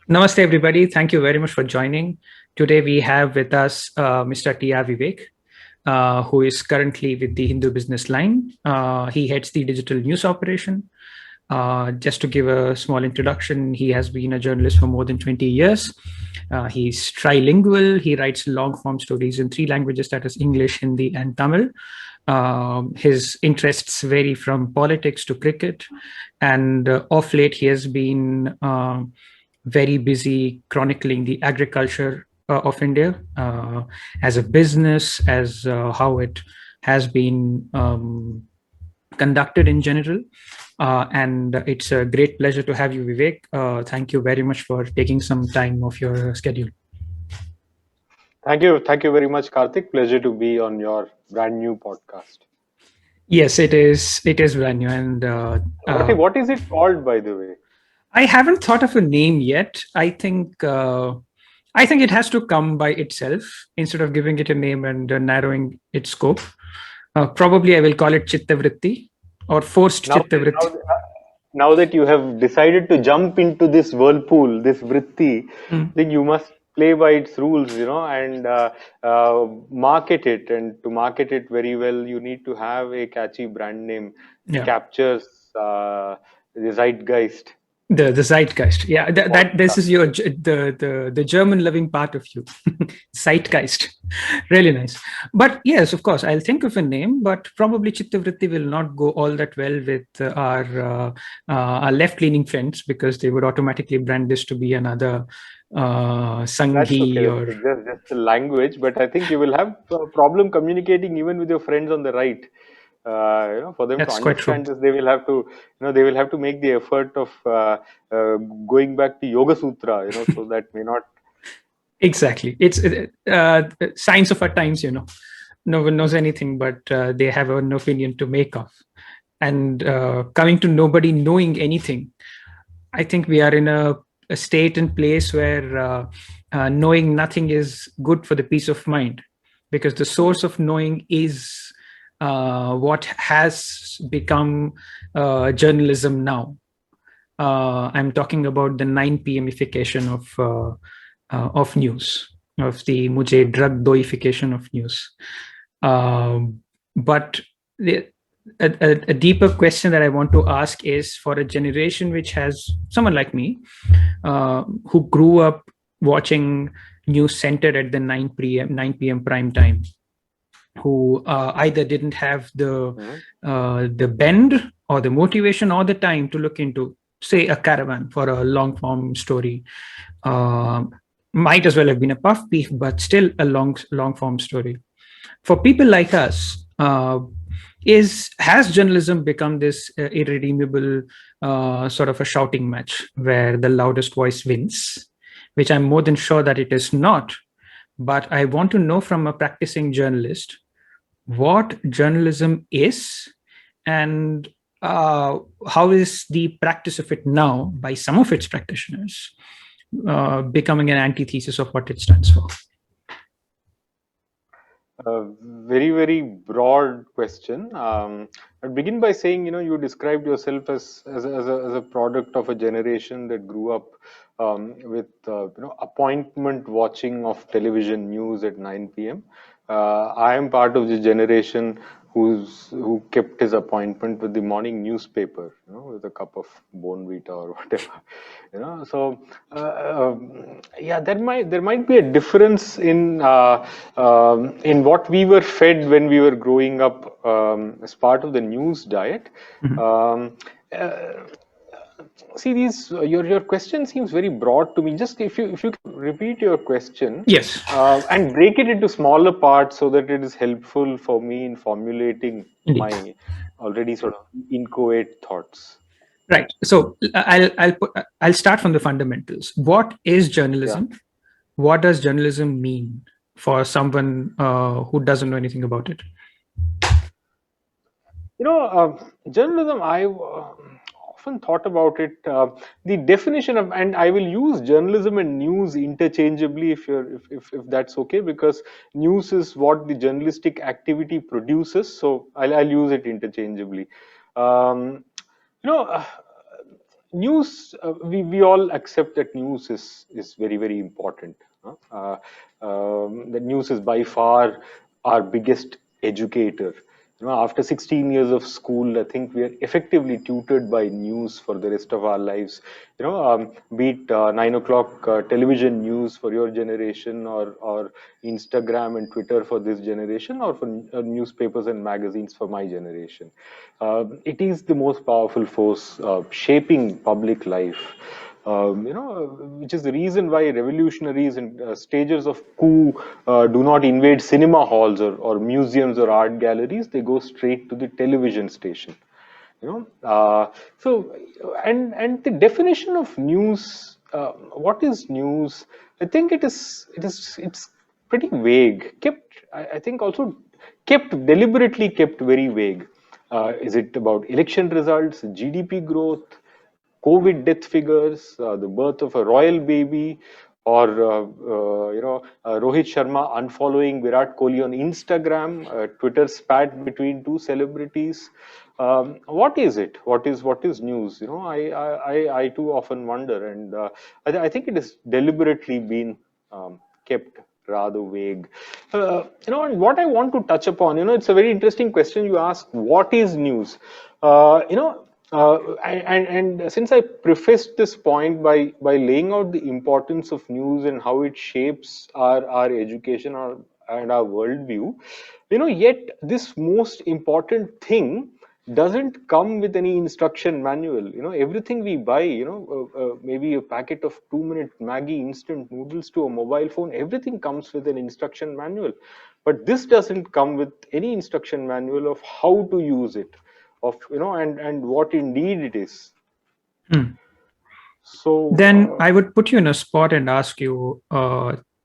Namaste, everybody. Thank you very much for joining. Today, we have with us Mr. T.R. Vivek, who is currently with the Hindu Business Line. He heads the digital news operation. Just to give a small introduction, he has been a journalist for more than 20 years. He's trilingual. He writes long form stories in three languages, that is English, Hindi, and Tamil. His interests vary from politics to cricket. And of late, he has been very busy chronicling the agriculture of India as a business, as how it has been conducted in general. And it's a great pleasure to have you, Vivek. Thank you very much for taking some time off your schedule. Thank you very much, Karthik. Pleasure to be on your brand new podcast. Yes, it is. It is brand new, and What is it called, by the way? I haven't thought of a name yet. I think it has to come by itself instead of giving it a name and narrowing its scope. Probably I will call it Chitta Vritti or forced Now, Chitta Vritti. now that you have decided to jump into this whirlpool, this vritti, Mm, then you must play by its rules, and market it. And to market it very well, you need to have a catchy brand name that yeah. captures the zeitgeist The zeitgeist, yeah. That this podcast. is your the German loving part of you, zeitgeist. Really nice. But yes, of course, I'll think of a name, but probably Chittavritti will not go all that well with our left leaning friends because they would automatically brand this to be another That's okay. Sanghi That's or okay. Just the language, but I think you will have a problem communicating even with your friends on the right. For them to that's quite true. understand this, they will have to, they will have to make the effort of uh, going back to Yoga Sutra, so that may not. Exactly. It's signs of our times, no one knows anything, but they have an opinion to make of. And coming to nobody knowing anything, I think we are in a state and place where knowing nothing is good for the peace of mind, because the source of knowing is what has become journalism now. I'm talking about the 9 p.m.ification of news, of the mujhe drug doification of news. But the, a deeper question that I want to ask is for a generation which has someone like me, who grew up watching news centered at the 9 p.m. prime time, who either didn't have Mhm. the bend or the motivation or the time to look into, say, a caravan for a long form story. Uh, might as well have been a puff piece, but still a long form story. For people like us, is has journalism become this irredeemable sort of a shouting match where the loudest voice wins, which I'm more than sure that it is not. But I want to know from a practicing journalist what journalism is, and how is the practice of it now by some of its practitioners becoming an antithesis of what it stands for. Very, very broad question. I'd begin by saying, you described yourself as a product of a generation that grew up with, appointment watching of television news at 9 p.m. I am part of the generation who kept his appointment with the morning newspaper, with a cup of Bonvita or whatever, So, yeah, there might be a difference in what we were fed when we were growing up as part of the news diet. Mhm. Um, uh, See, these your question seems very broad to me. Just if you can repeat your question Yes, and break it into smaller parts so that it is helpful for me in formulating indeed. my already sort of inchoate thoughts. Right. So I'll start from the fundamentals. What is Yeah. journalism? What does journalism mean for someone who doesn't know anything about it? Journalism, I often thought about it. The definition of, and I will use journalism and news interchangeably if that's okay, because news is what the journalistic activity produces. So I'll use it interchangeably. Um, you know, uh, news, we all accept that news is very, very important. The news is by far our biggest educator. After 16 years of school, I think we are effectively tutored by news for the rest of our lives. Be it 9 o'clock television news for your generation, or Instagram and Twitter for this generation, or for newspapers and magazines for my generation. It is the most powerful force shaping public life. Which is the reason why revolutionaries and stagers of coup do not invade cinema halls, or museums or art galleries. They go straight to the television station. you know so and the definition of news, what is news? I think it's pretty vague, kept, I think, also kept deliberately kept very vague. Is it about election results, GDP growth, COVID death figures, the birth of a royal baby, or Rohit Sharma unfollowing Virat Kohli on Instagram, Twitter spat between two celebrities? What is it? What is news? I too often wonder, and I think it is deliberately been kept rather vague. And what I want to touch upon, it's a very interesting question you ask. What is news? And since I prefaced this point by laying out the importance of news and how it shapes our education, and our worldview, yet this most important thing doesn't come with any instruction manual. Everything we buy, maybe a packet of 2-minute Maggie instant noodles to a mobile phone, everything comes with an instruction manual. But this doesn't come with any instruction manual of how to use it, of and what indeed it is. Hmm. So Then I would put you in a spot and ask you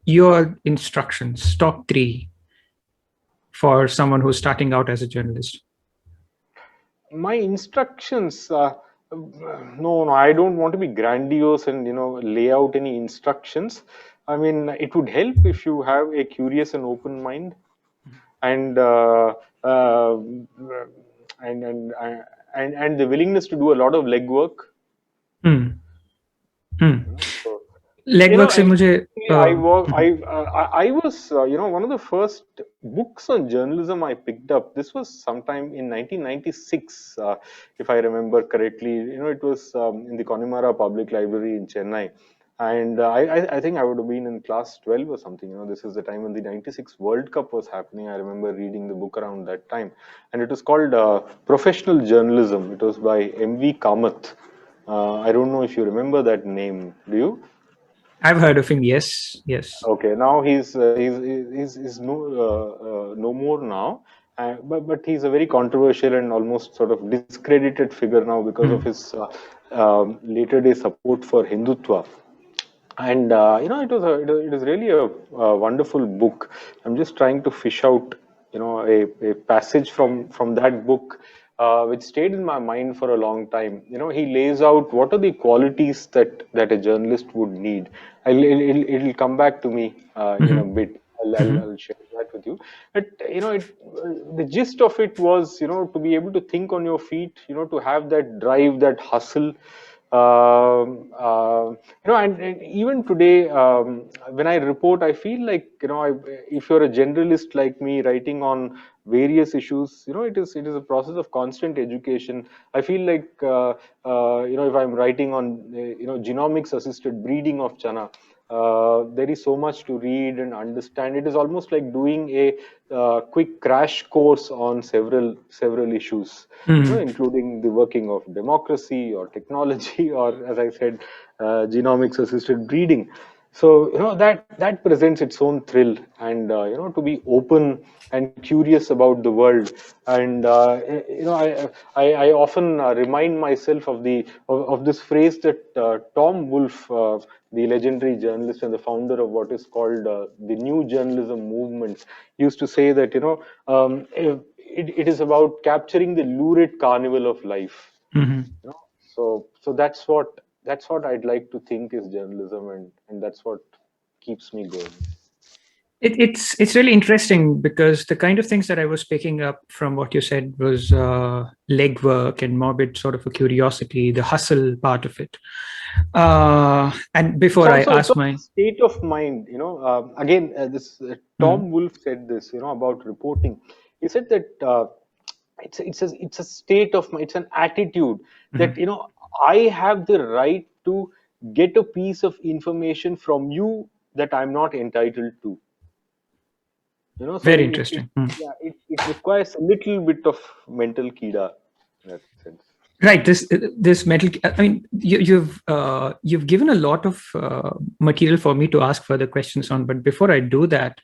your instructions, top three, for someone who's starting out as a journalist. my instructions, no, I don't want to be grandiose and lay out any instructions. I mean, it would help if you have a curious and open mind, and and and and the willingness to do a lot of legwork. Hmm. Hmm. So, Legwork से and मुझे I work. I was, one of the first books on journalism I picked up. This was sometime in 1996, if I remember correctly. It was in the Connemara Public Library in Chennai, and I think I would have been in class 12 or something. This is the time when the '96 World Cup was happening. I remember reading the book around that time, and it was called Professional Journalism. It was by M.V. Kamath. I don't know if you remember that name. Do you? I've heard of him. Yes, yes. Okay, now he's no more now, but he's a very controversial and almost sort of discredited figure now because of Hmm. his later day support for Hindutva. And it is really a wonderful book. I'm just trying to fish out a passage from that book, which stayed in my mind for a long time. He lays out what are the qualities that a journalist would need. It'll come back to me in a Hmm. bit. Hmm. I'll share that with you. But the gist of it was, to be able to think on your feet, to have that drive, that hustle. And even today, when I report, I feel like, if you're a generalist like me writing on various issues, it is a process of constant education. I feel like, if I'm writing on genomics assisted breeding of chana, there is so much to read and understand. It is almost like doing a quick crash course on several issues, Hmm. including the working of democracy or technology, or, as I said, genomics assisted breeding. So that presents its own thrill, and to be open and curious about the world. And I often remind myself of this phrase that Tom Wolfe, the legendary journalist and the founder of what is called the new journalism movement, used to say that it is about capturing the lurid carnival of life. Hmm. So that's what I'd like to think is journalism, and that's what keeps me going. It's really interesting because the kind of things that I was picking up from what you said was legwork and morbid sort of a curiosity, the hustle part of it. And before I It's ask also my, a state of mind. Again, this mm, Tom Wolfe said this. About reporting. He said that it's a state of mind. It's an attitude that mhm. I have the right to get a piece of information from you that I'm not entitled to. So Very it interesting. yeah, it requires a little bit of mental kida in that sense. Right. This metal. I mean, you've given a lot of material for me to ask further questions on. But before I do that,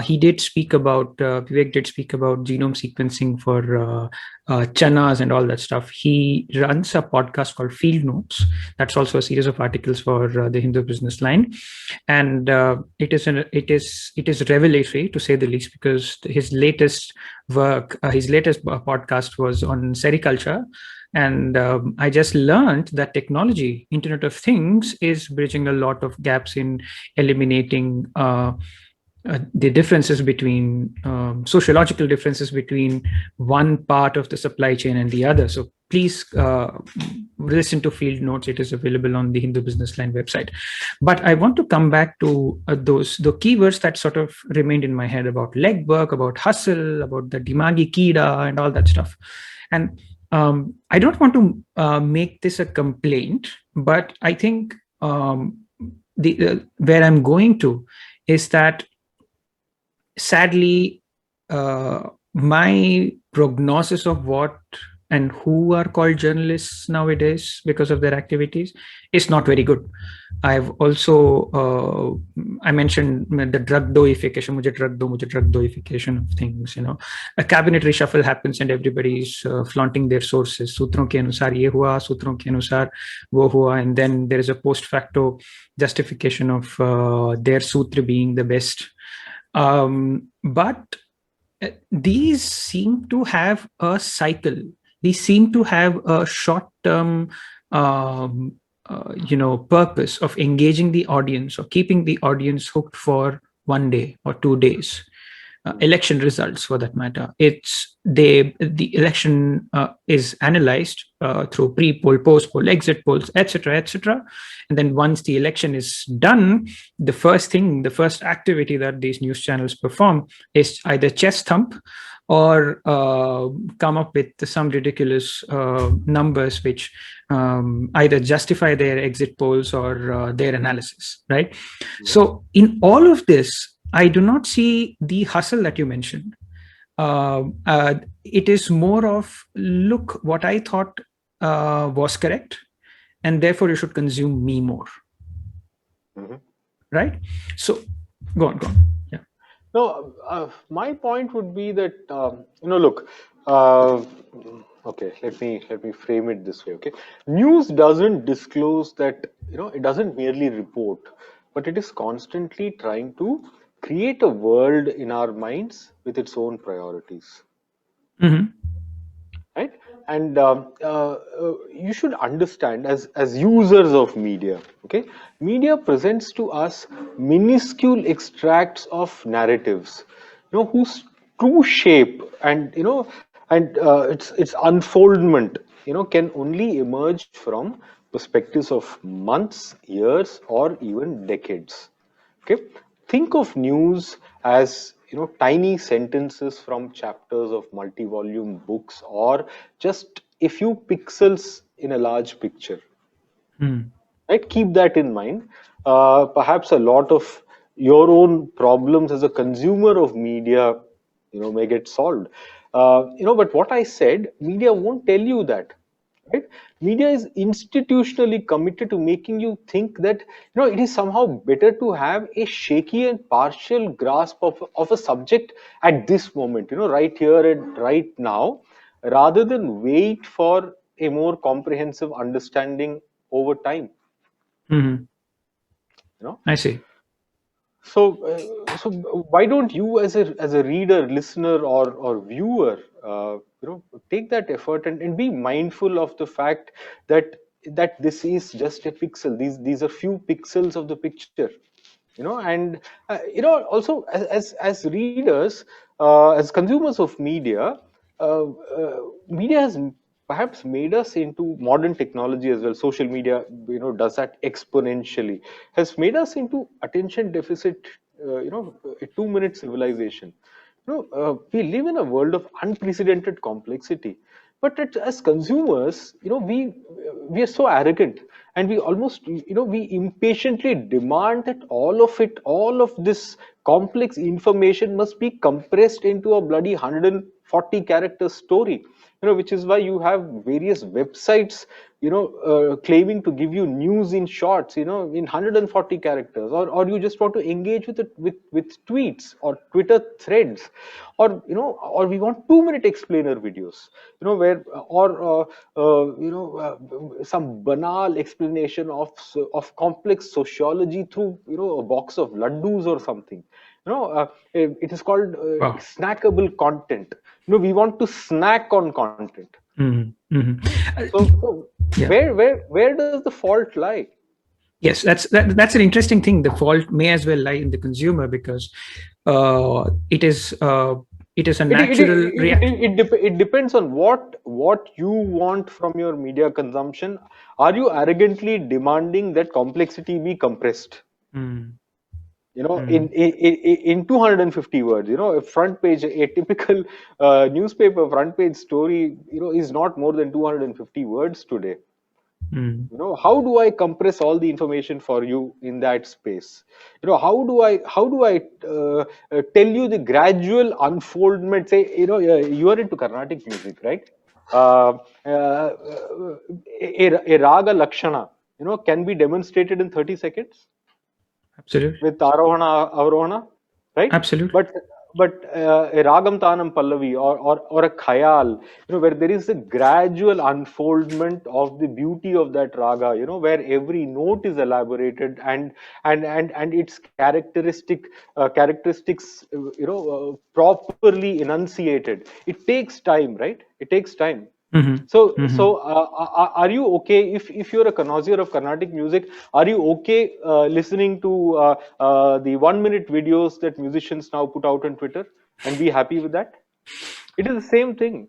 he did speak about Vivek did speak about genome sequencing for chanas and all that stuff. He runs a podcast called Field Notes. That's also a series of articles for the Hindu Business Line, and it is revelatory to say the least, because his latest work, his latest podcast was on sericulture. And I just learned that technology, Internet of Things, is bridging a lot of gaps in eliminating the differences between sociological differences between one part of the supply chain and the other. So please listen to Field Notes. It is available on the Hindu Business Line website. But I want to come back to the keywords that sort of remained in my head about legwork, about hustle, about the dimagi kida, and all that stuff. And I don't want to make this a complaint, but I think the where I'm going to is that sadly, my prognosis of what and who are called journalists nowadays because of their activities is not very good. I've also I mentioned the drug doification, mujhe drug doification of things. A cabinet reshuffle happens and everybody's flaunting their sources. Sutron ke anusar ye hua, sutron ke anusar wo hua, and then there is a post facto justification of their sutra being the best. But these seem to have a cycle. These seem to have a short-term, purpose of engaging the audience or keeping the audience hooked for 1 day or 2 days. Election results, for that matter, the election is analyzed through pre-poll, post-poll, exit polls, etc., etc. And then once the election is done, the first activity that these news channels perform is either chest thump or come up with some ridiculous numbers which either justify their exit polls or their analysis, right? So in all of this, I do not see the hustle that you mentioned. It is more of, look, what I thought was correct, and therefore you should consume me more, Mm-hmm. right? So go on. Yeah. No, my point would be that look. Uh, okay, let me frame it this way. Okay, news doesn't disclose that. It doesn't merely report, but it is constantly trying to create a world in our minds with its own priorities, Mm-hmm. right? And you should understand, as users of media, okay, media presents to us minuscule extracts of narratives, whose true shape and its unfoldment, can only emerge from perspectives of months, years, or even decades. Okay, think of news as tiny sentences from chapters of multi-volume books, or just a few pixels in a large picture. Mm. Right, keep that in mind. Perhaps a lot of your own problems as a consumer of media may get solved. But what I said, media won't tell you that, right? Media is institutionally committed to making you think that it is somehow better to have a shaky and partial grasp of a subject at this moment, right here and right now, rather than wait for a more comprehensive understanding over time. Mm-hmm. you know I see. so why don't you, as a reader, listener, or viewer, take that effort and be mindful of the fact that this is just a pixel. These are few pixels of the picture. And also as readers, as consumers of media, media has perhaps made us into modern technology as well. Social media, does that exponentially, has made us into attention deficit, a 2-minute civilization. We live in a world of unprecedented complexity, but as consumers, we are so arrogant, and we almost, we impatiently demand that all of this complex information must be compressed into a bloody 140 character story. Which is why you have various websites, claiming to give you news in shorts, in 140 characters, or you just want to engage with it with tweets or Twitter threads, or we want 2-minute explainer videos, where or some banal explanation of complex sociology through, a box of laddus or something. It is called Wow. snackable content. We want to snack on content. So Yeah. where does the fault lie? Yes, that's an interesting thing. The fault may as well lie in the consumer, because it is a It it, natural it, react. it, it, dep- it depends on what you want from your media consumption. Are you arrogantly demanding that complexity be compressed? Mm, In 250 words, a front page, a typical newspaper front page story, is not more than 250 words today. mm, How do I compress all the information for you in that space? How do I tell you the gradual unfoldment? Say, you are into Carnatic music, right? uh, uh, a raga lakshana, can be demonstrated in 30 seconds absolutely. with Arohana, Avarohana, right? Absolutely. But a Ragam Tanam Pallavi, or a Khayal, where there is a gradual unfoldment of the beauty of that raga, where every note is elaborated, and its characteristics, properly enunciated. It takes time, right? It takes time. Hmm. So, Hmm. are you okay if you're a connoisseur of Carnatic music? Are you okay listening to the 1-minute videos that musicians now put out on Twitter and be happy with that? It is the same thing.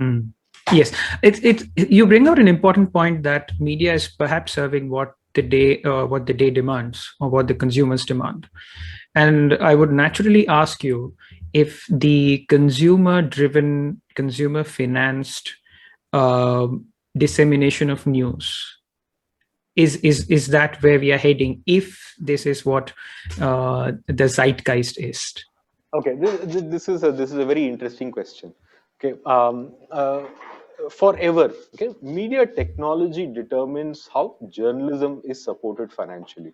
Mm. Yes, it's you bring out an important point, that media is perhaps serving what the day demands, or what the consumers demand. And I would naturally ask you, if the consumer driven, consumer financed dissemination of news is that where we are heading, if this is what the zeitgeist is? Okay, this is a very interesting question. Okay, forever. Okay, media technology determines how journalism is supported financially.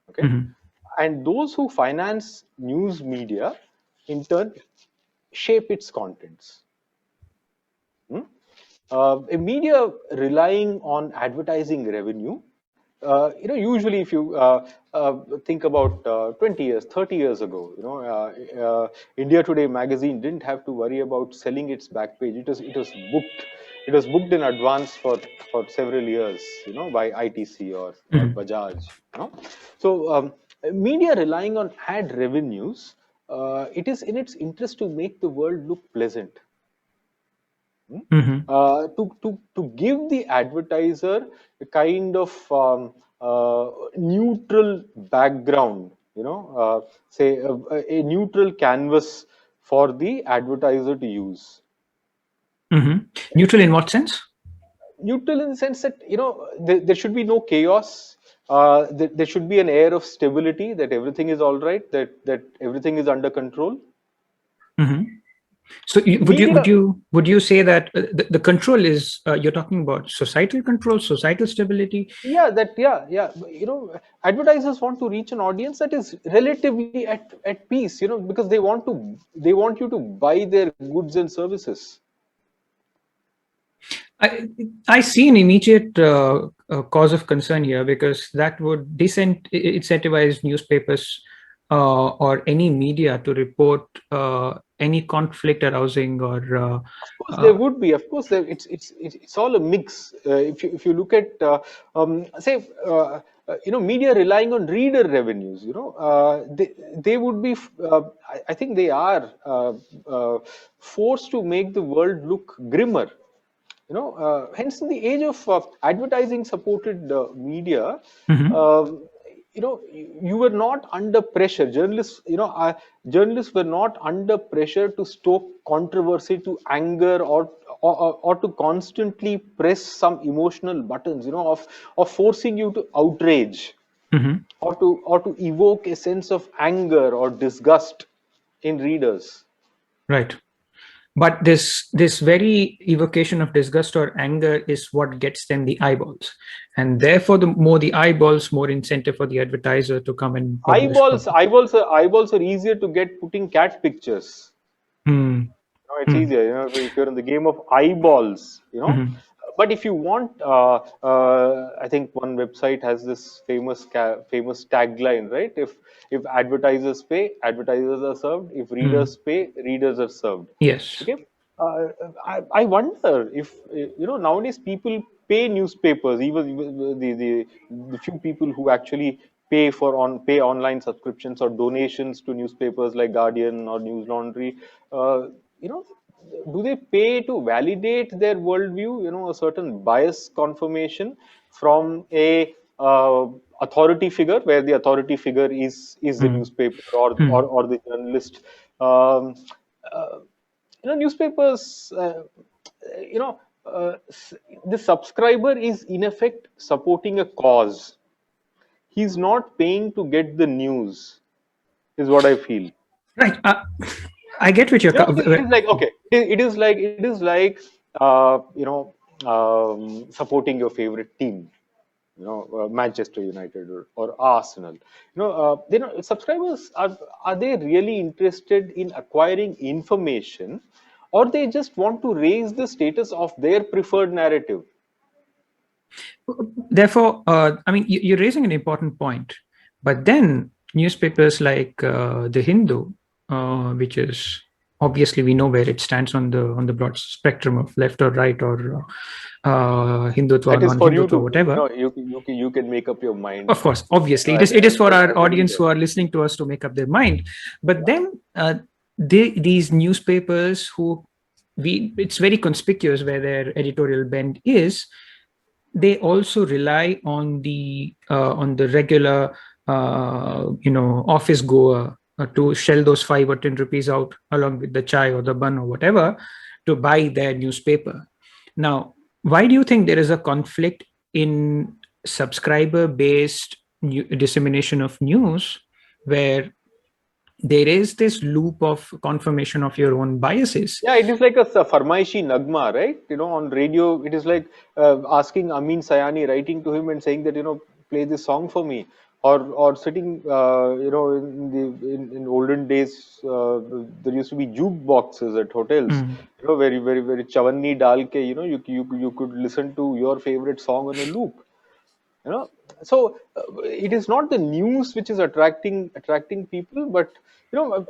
Okay, Mhm. and those who finance news media in turn shape its contents. Hmm? A media relying on advertising revenue, usually if you think about 20 years, 30 years ago, India Today magazine didn't have to worry about selling its back page. It was booked. It was booked in advance for several years, by ITC or Mhm. Bajaj. So media relying on ad revenues, it is in its interest to make the world look pleasant. Hmm? Mhm. To give the advertiser a kind of neutral background, say a neutral canvas for the advertiser to use. Mhm. Neutral in what sense? Neutral in the sense that, there should be no chaos. There should be an air of stability, that everything is all right, that everything is under control. Mhm. So Media, would you say that the control is, you're talking about societal control, societal stability? yeah, advertisers want to reach an audience that is relatively at peace, because they want you to buy their goods and services. I I see an immediate cause of concern here, because that would incentivize newspapers or any media to report any conflict arousing or Of course, there would be. Of course, it's all a mix. If you look at say media relying on reader revenues, they would be. I think they are forced to make the world look grimmer. Hence in the age of advertising supported media, Mhm. um, you were not under pressure. Journalists were not under pressure to stoke controversy, to anger, or to constantly press some emotional buttons, of forcing you to outrage, Mhm. or to evoke a sense of anger or disgust in readers. Right. But this very evocation of disgust or anger is what gets them the eyeballs, and therefore the more the eyeballs, more incentive for the advertiser to come and publish. Eyeballs are easier to get putting cat pictures. Hmm. It's Hmm. easier, if you're in the game of eyeballs. Mhm. But if you want, I think one website has this famous tagline, right? If advertisers pay, advertisers are served. If Hmm. readers pay, readers are served. Yes. Okay. I wonder if nowadays people pay newspapers, even the few people who actually pay online subscriptions or donations to newspapers like Guardian or News Laundry. Uh, you know, do they pay to validate their worldview? A certain bias confirmation from a authority figure, where the authority figure is the Hmm. newspaper or the journalist. Um, uh, Newspapers. You know, the subscriber is in effect supporting a cause. He's not paying to get the news, is what I feel. Right. I get what you're. It is like, okay, it is like supporting your favorite team, Manchester United or Arsenal. Subscribers are they really interested in acquiring information, or they just want to raise the status of their preferred narrative? Therefore, I mean, you're raising an important point. But then newspapers like the Hindu, which is obviously we know where it stands on the broad spectrum of left or right or Hindutva, That is for you non-Hindutva, to, whatever. you can make up your mind. Of course, obviously, it is for our audience who are listening to us to make up their mind. But then these newspapers who it's very conspicuous where their editorial bend is, they also rely on the regular office goer to shell those 5 or 10 rupees out along with the chai or the bun or whatever to buy their newspaper. Now, why do you think there is a conflict in subscriber based dissemination of news where there is this loop of confirmation of your own biases? Yeah, it is like a Farmaishi Nagma, right? On radio, it is like asking Amin Sayani, writing to him and saying that, play this song for me. Or sitting, in olden days, there used to be jukeboxes at hotels, Mm. very, very, very chavanni dal ke, you could listen to your favorite song on a loop. It is not the news which is attracting people, but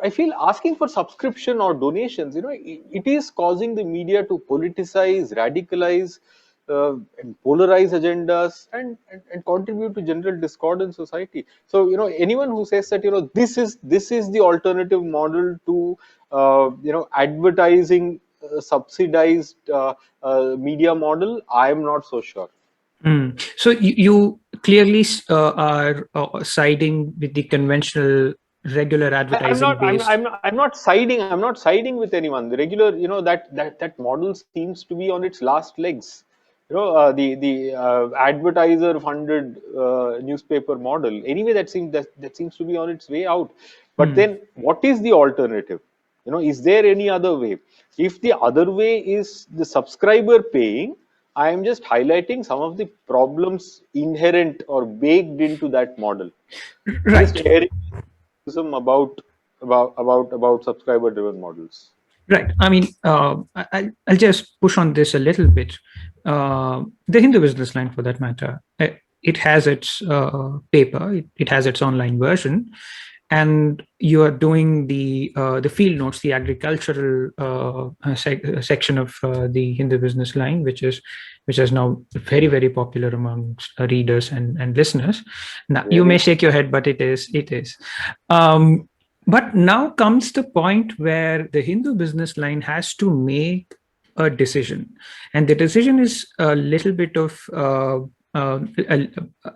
I feel asking for subscription or donations, it is causing the media to politicize, radicalize, and polarize agendas, and contribute to general discord in society. So anyone who says that this is the alternative model to advertising, subsidized media model, I am not so sure. So you clearly are siding with the conventional regular I'm advertising not. based. I'm not siding. I'm not siding with anyone. The regular, that model seems to be on its last legs. The advertiser funded newspaper model. Anyway, that seems to be on its way out. But Hmm. then, what is the alternative? Is there any other way? If the other way is the subscriber paying, I am just highlighting some of the problems inherent or baked into that model. I'm just Right. airing about subscriber driven models. Right. I mean, I'll just push on this a little bit. The Hindu business line, for that matter, it has its paper, it has its online version, and you are doing the field notes, the agricultural section of the Hindu Business Line, which is now very popular amongst readers and listeners. Now you may Really? shake your head, but it is. Um, but now comes the point where the Hindu Business Line has to make a decision, and the decision is a little bit of uh,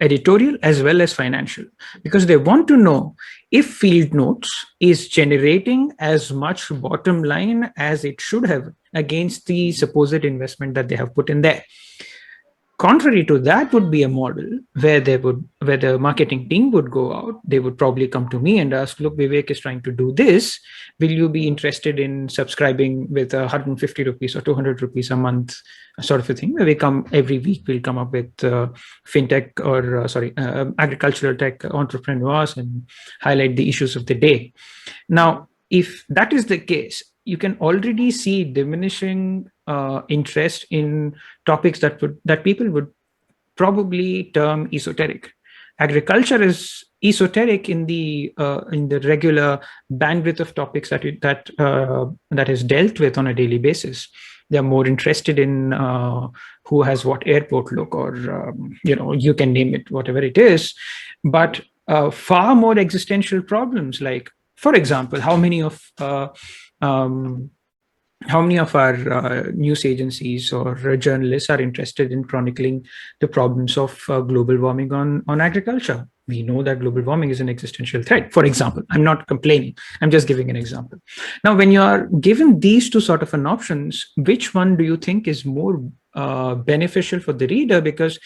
editorial as well as financial, because they want to know if field notes is generating as much bottom line as it should have against the supposed investment that they have put in there. Contrary to that would be a model where the marketing team would go out. They would probably come to me and ask, look, Vivek is trying to do this, will you be interested in subscribing with 150 rupees or 200 rupees a month, sort of a thing, where we come every week, we'll come up with fintech or agricultural tech entrepreneurs and highlight the issues of the day. Now, if that is the case, you can already see diminishing interest in topics that people would probably term esoteric. Agriculture is esoteric in the regular bandwidth of topics that is dealt with on a daily basis. They're more interested in who has what airport look, or you can name it, whatever it is. But far more existential problems, like, for example, um, how many of our news agencies or journalists are interested in chronicling the problems of global warming on agriculture? We know that global warming is an existential threat, for example. I'm not complaining, I'm just giving an example. Now, when you are given these two sort of an options, which one do you think is more beneficial for the reader? Because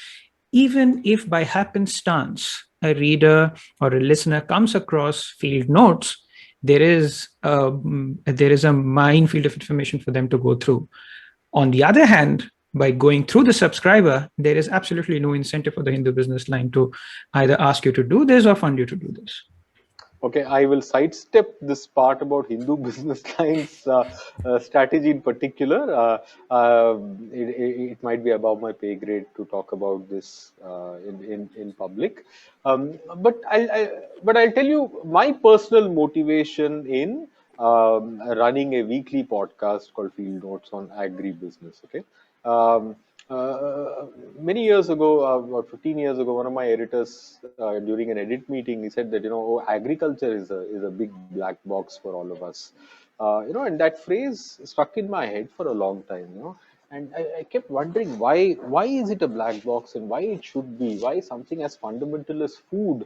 even if by happenstance a reader or a listener comes across field notes, there is a minefield of information for them to go through. On the other hand, by going through the subscriber, there is absolutely no incentive for the Hindu Business Line to either ask you to do this or fund you to do this. Okay, I will sidestep this part about Hindu business lines strategy in particular. It might be above my pay grade to talk about this in public. But I'll tell you my personal motivation in running a weekly podcast called Field Notes on agribusiness. Okay. Um, Many years ago, about 15 years ago, one of my editors during an edit meeting, he said that oh, agriculture is a big black box for all of us. And that phrase stuck in my head for a long time. And I kept wondering why is it a black box, and why it should be, why something as fundamental as food,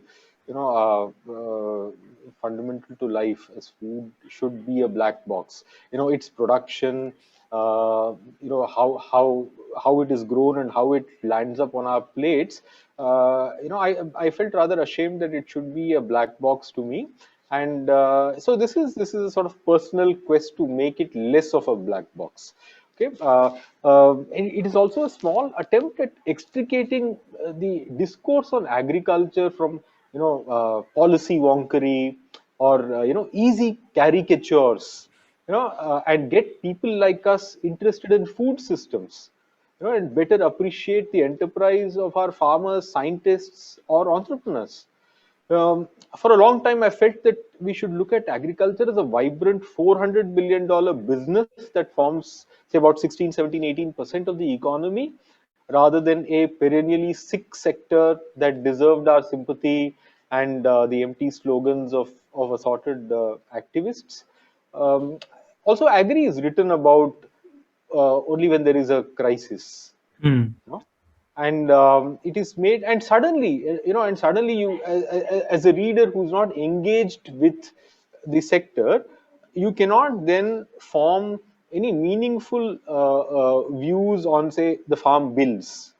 fundamental to life as food should be a black box. Its production, how it is grown and how it lands up on our plates. I felt rather ashamed that it should be a black box to me, and so this is a sort of personal quest to make it less of a black box. Okay, and it is also a small attempt at extricating the discourse on agriculture from policy wonkery, or easy caricatures, and get people like us interested in food systems, and better appreciate the enterprise of our farmers, scientists, or entrepreneurs. For a long time, I felt that we should look at agriculture as a vibrant $400 billion business that forms, say, about 16, 17, 18% of the economy, rather than a perennially sick sector that deserved our sympathy and the empty slogans of assorted activists. Um, Also, agri is written about only when there is a crisis. Hmm. You know? And it is made, and suddenly, you, as a reader who's not engaged with the sector, you cannot then form any meaningful views on, say, the farm bills.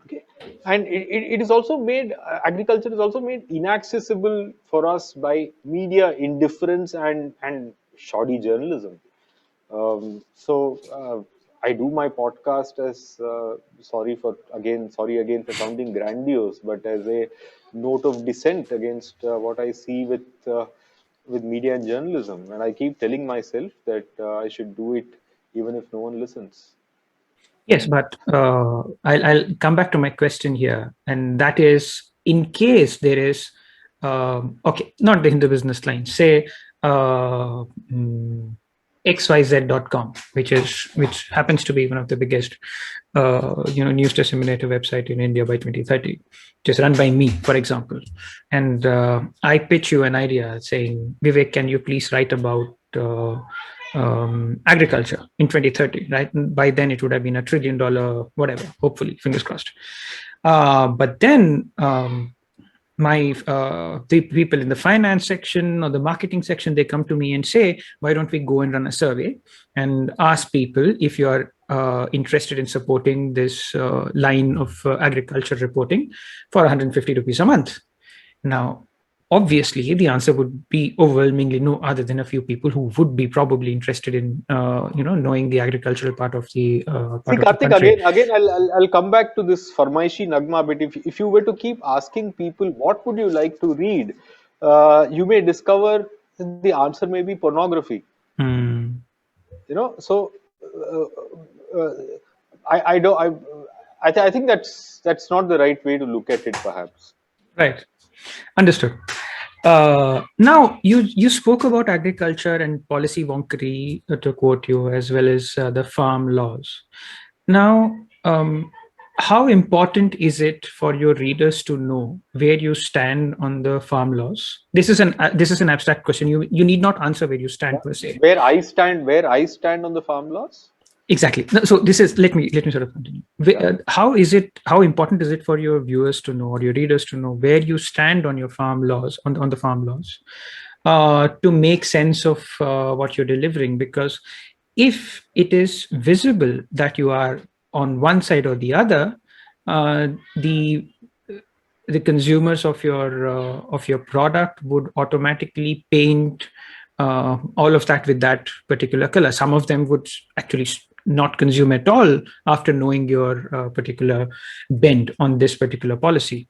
Okay, and it is also made, agriculture is also made inaccessible for us by media indifference and shoddy journalism. So I do my podcast as sorry again for sounding grandiose, but as a note of dissent against what I see with media and journalism, and I keep telling myself that I should do it even if no one listens. Yes, but I'll come back to my question here, and that is, in case there is okay, not the Hindu business line, say uh, mm, xyz.com, which happens to be one of the biggest news disseminator website in India by 2030, just run by me, for example. And I pitch you an idea saying, Vivek, can you please write about agriculture in 2030, right? And by then it would have been $1 trillion, whatever, hopefully, fingers crossed. But then the people in the finance section or the marketing section, they come to me and say, why don't we go and run a survey and ask people if you're interested in supporting this line of agriculture reporting for 150 rupees a month. Now, obviously, the answer would be overwhelmingly no, other than a few people who would be probably interested in, knowing the agricultural part of the See, Karthik, country. again, I'll come back to this Farmaishi Nagma bit. If you were to keep asking people, what would you like to read? You may discover the answer may be pornography. Hmm. So uh, I don't, I think that's not the right way to look at it, perhaps. Right. Understood. Now, you spoke about agriculture and policy wonkery, to quote you, as well as the farm laws. Now, how important is it for your readers to know where you stand on the farm laws? This is an abstract question. You need not answer where you stand per se. Where I stand on the farm laws. Exactly. So this is let me sort of continue. Yeah. How important is it for your viewers to know or your readers to know where you stand on your farm laws on the farm laws, to make sense of what you're delivering? Because if it is visible that you are on one side or the other, uh, the the consumers of your product would automatically paint all of that with that particular color. Some of them would actually not consume at all after knowing your particular bend on this particular policy.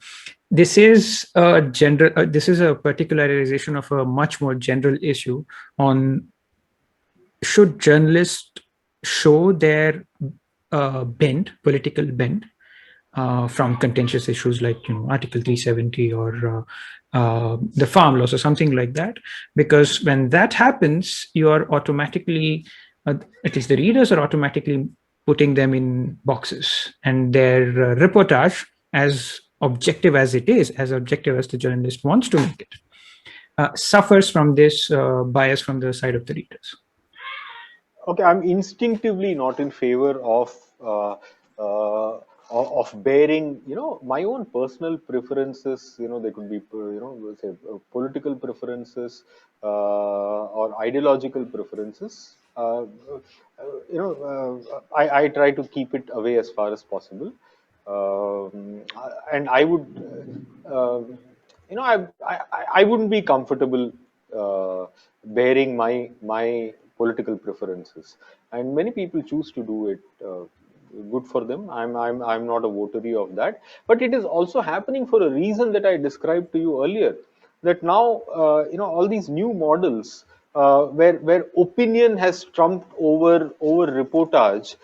This is a this is a particularization of a much more general issue on should journalists show their political bend, from contentious issues like Article 370 or the farm laws or something like that. Because when that happens, you are automatically, at least the readers are automatically putting them in boxes, and their reportage, as objective as it is, as objective as the journalist wants to make it, suffers from this bias from the side of the readers. Okay, I'm instinctively not in favor uh, uh, of bearing, my own personal preferences. They could be, say, political preferences or ideological preferences. I try to keep it away as far as possible, and I would, I wouldn't be comfortable uh, bearing my political preferences, and many people choose to do it. Good for them. I'm not a votary of that, but it is also happening for a reason that I described to you earlier. That now, all these new models where opinion has trumped over reportage.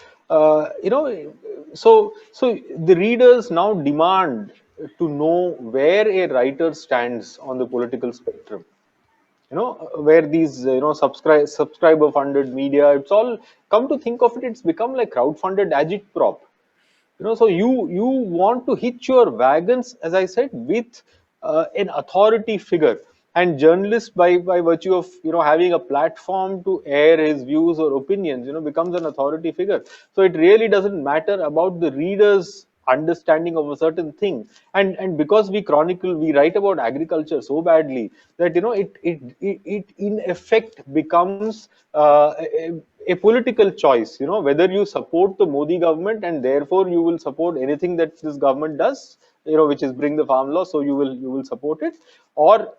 So the readers now demand to know where a writer stands on the political spectrum. Where these subscriber funded media, it's all, come to think of it, it's become like crowd funded agitprop. So you want to hitch your wagons, as I said, with an authority figure, and journalist, by virtue of having a platform to air his views or opinions, becomes an authority figure. So it really doesn't matter about the reader's understanding of a certain thing, and because we write about agriculture so badly that it in effect becomes a political choice, whether you support the Modi government and therefore you will support anything that this government does, which is bring the farm law, so you will support it, or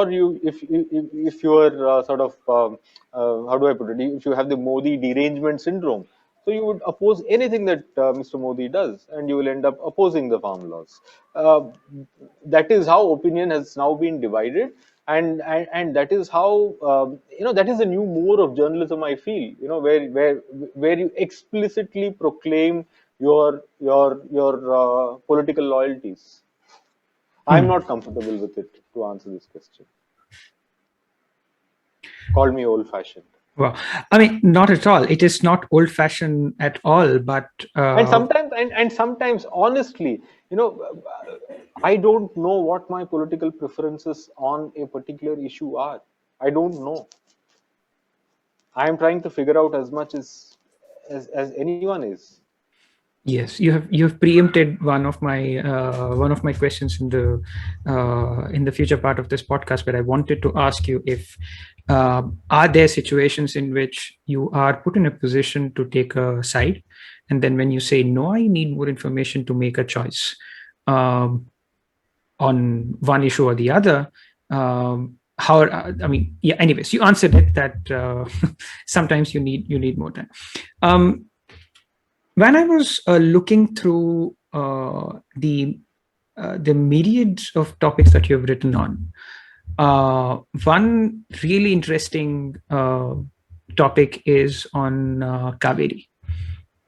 you, if you are sort of how do I put it, if you have the Modi derangement syndrome, so you would oppose anything that Mr. Modi does, and you will end up opposing the farm laws. Uh, that is how opinion has now been divided, and that is how, that is a new mode of journalism. I feel, where you explicitly proclaim your political loyalties. I'm not comfortable with it to answer this question. Call me old fashioned. Well, I mean, not at all. It is not old-fashioned at all, but And sometimes honestly, I don't know what my political preferences on a particular issue are. I don't know. I am trying to figure out as much as anyone is. yes, you have preempted one of my questions in the future part of this podcast, where I wanted to ask you if are there situations in which you are put in a position to take a side, and then when you say no, I need more information to make a choice on one issue or the other. How I mean, yeah. Anyways, you answered it that sometimes you need more time. When I was looking through the myriads of topics that you have written on, one really interesting topic is on Kaveri.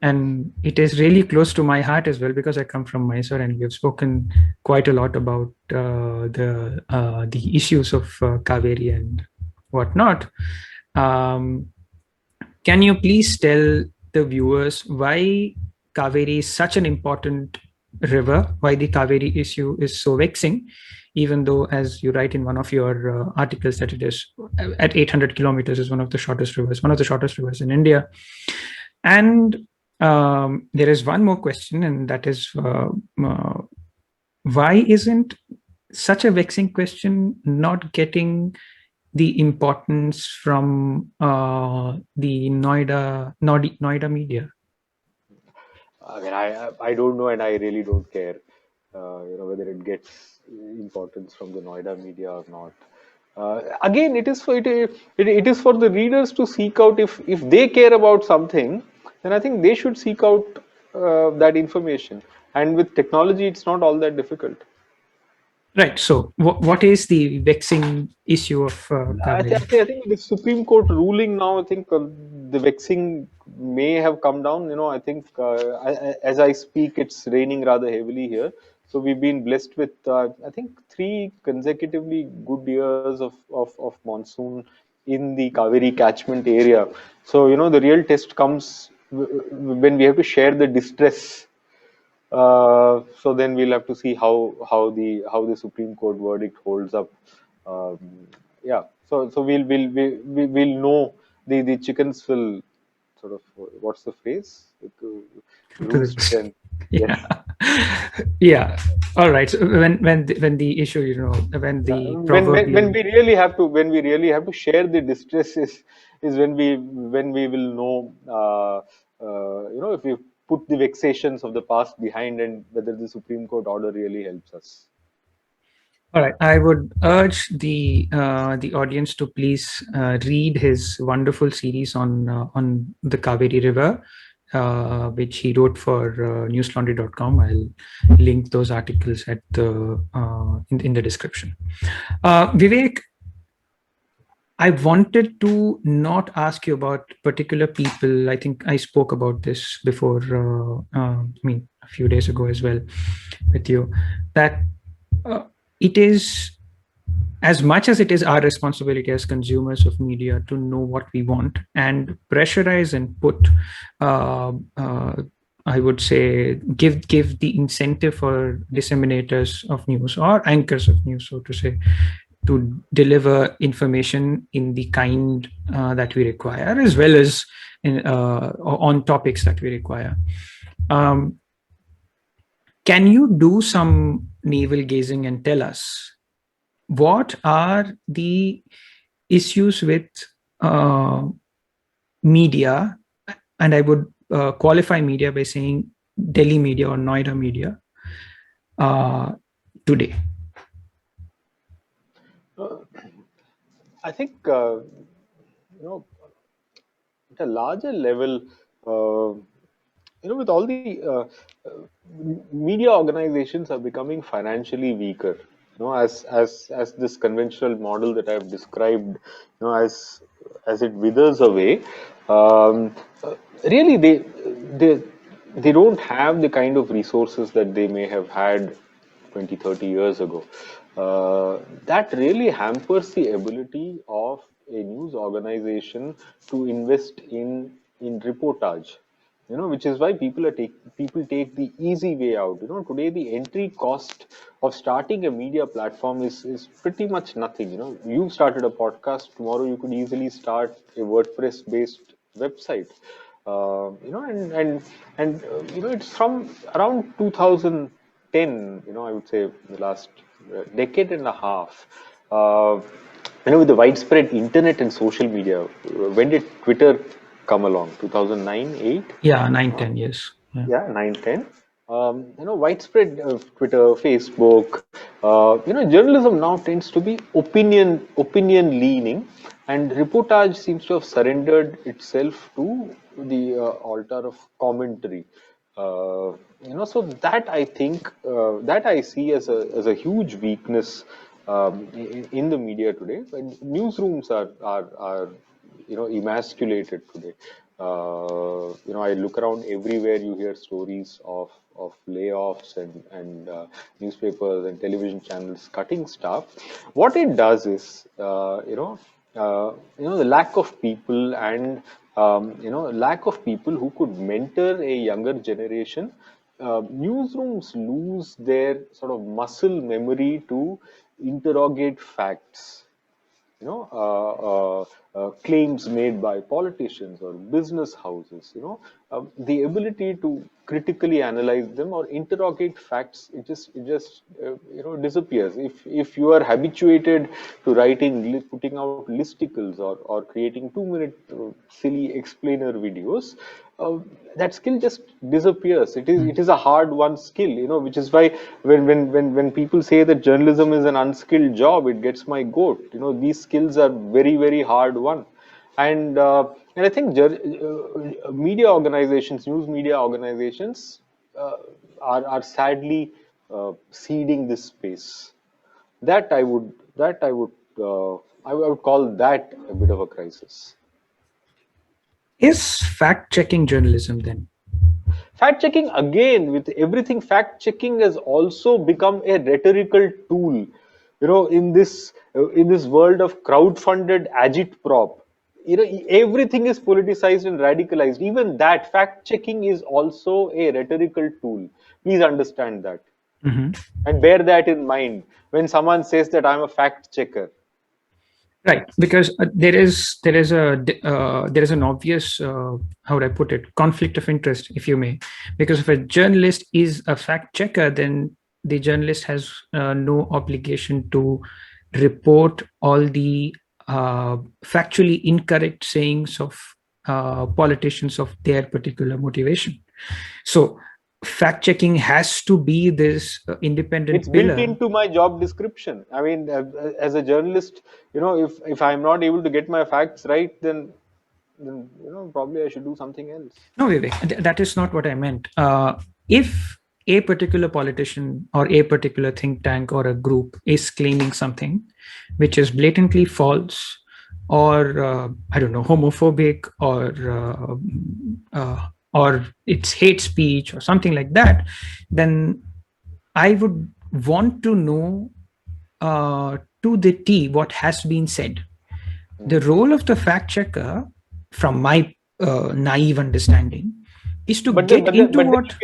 And it is really close to my heart as well, because I come from Mysore and we have spoken quite a lot about the issues of Kaveri and whatnot. Um, can you please tell the viewers why Kaveri is such an important river, why the Kaveri issue is so vexing, even though, as you write in one of your articles, that it is at 800 kilometers is one of the shortest rivers in India. And there is one more question, and that is why isn't such a vexing question not getting the importance from the Noida media? I mean, I don't know, and I really don't care. Whether it gets importance from the Noida media or not. Again, it is for the readers to seek out. If they care about something, then I think they should seek out that information. And with technology, it's not all that difficult. Right. So, what is the vexing issue of Kaveri? I think the Supreme Court ruling now, I think the vexing may have come down. I think as I speak, it's raining rather heavily here. So we've been blessed with, I think, 3 consecutively good years of monsoon in the Kaveri catchment area. So, the real test comes when we have to share the distress. So then we'll have to see how the Supreme Court verdict holds up. Um, yeah. So we'll know the chickens will sort of, what's the phrase? Roost when, yes. Yeah. Yeah. All right. So when the issue, when Yeah, the when proverbial. we really have to share the distress is when we will know, if we put the vexations of the past behind, and whether the Supreme Court order really helps us. All right. I would urge the audience to please read his wonderful series on the Kaveri River, which he wrote for newslaundry.com. I'll link those articles at in the description. Vivek, I wanted to not ask you about particular people. I think I spoke about this before. I mean, a few days ago as well with you. That it is, as much as it is our responsibility as consumers of media to know what we want and pressurize and put, I would say, give the incentive for disseminators of news or anchors of news, so to say, to deliver information in the kind that we require, as well as on topics that we require. Can you do some navel gazing and tell us what are the issues with media? And I would qualify media by saying Delhi media or Noida media today. I think, at a larger level, with all the media organizations are becoming financially weaker. As this conventional model that I've described, as it withers away, really they they don't have the kind of resources that they may have had 20, 30 years ago. That really hampers the ability of a news organization to invest in reportage, which is why people take the easy way out. Today the entry cost of starting a media platform is pretty much nothing. You've started a podcast. Tomorrow you could easily start a WordPress based website. It's from around 2010. I would say the last decade and a half. uh, with the widespread internet and social media. When did Twitter come along? 2009, 8? Yeah, 9, 10 years. Yeah. Yeah, 9, 10. Widespread Twitter, Facebook. Journalism now tends to be opinion leaning, and reportage seems to have surrendered itself to the altar of commentary. So that I think that I see as a huge weakness in the media today. And newsrooms are emasculated today. I look around everywhere. You hear stories of layoffs and newspapers and television channels cutting staff. What it does is, the lack of people and lack of people who could mentor a younger generation. Newsrooms lose their sort of muscle memory to interrogate facts, claims made by politicians or business houses. The ability to critically analyze them or interrogate facts, it just disappears. If you are habituated to putting out listicles or creating 2-minute silly explainer videos, uh, that skill just disappears. It is a hard won skill, which is why when people say that journalism is an unskilled job, it gets my goat. These skills are very, very hard won. And I think media organizations, news media organizations, uh, are sadly ceding this space. That I would call that a bit of a crisis. Is fact checking journalism then? Fact checking, again, with everything, fact checking has also become a rhetorical tool. In this world of crowd-funded agitprop, everything is politicized and radicalized. Even that fact checking is also a rhetorical tool. Please understand that Mhm. and bear that in mind when someone says that I'm a fact checker. Right, because there is an obvious, how would I put it, conflict of interest, if you may, because if a journalist is a fact checker, then the journalist has no obligation to report all the factually incorrect sayings of politicians of their particular motivation. So fact checking has to be this It's independent built pillar. into my job description. I mean, as a journalist, if I'm not able to get my facts right, then probably I should do something else. No, Vivek, that is not what I meant. If a particular politician or a particular think tank or a group is claiming something which is blatantly false or I don't know, homophobic or it's hate speech or something like that, then I would want to know to the T what has been said. The Mhm. role of the fact checker, from my naive understanding, is to But then, get but then, into but then what.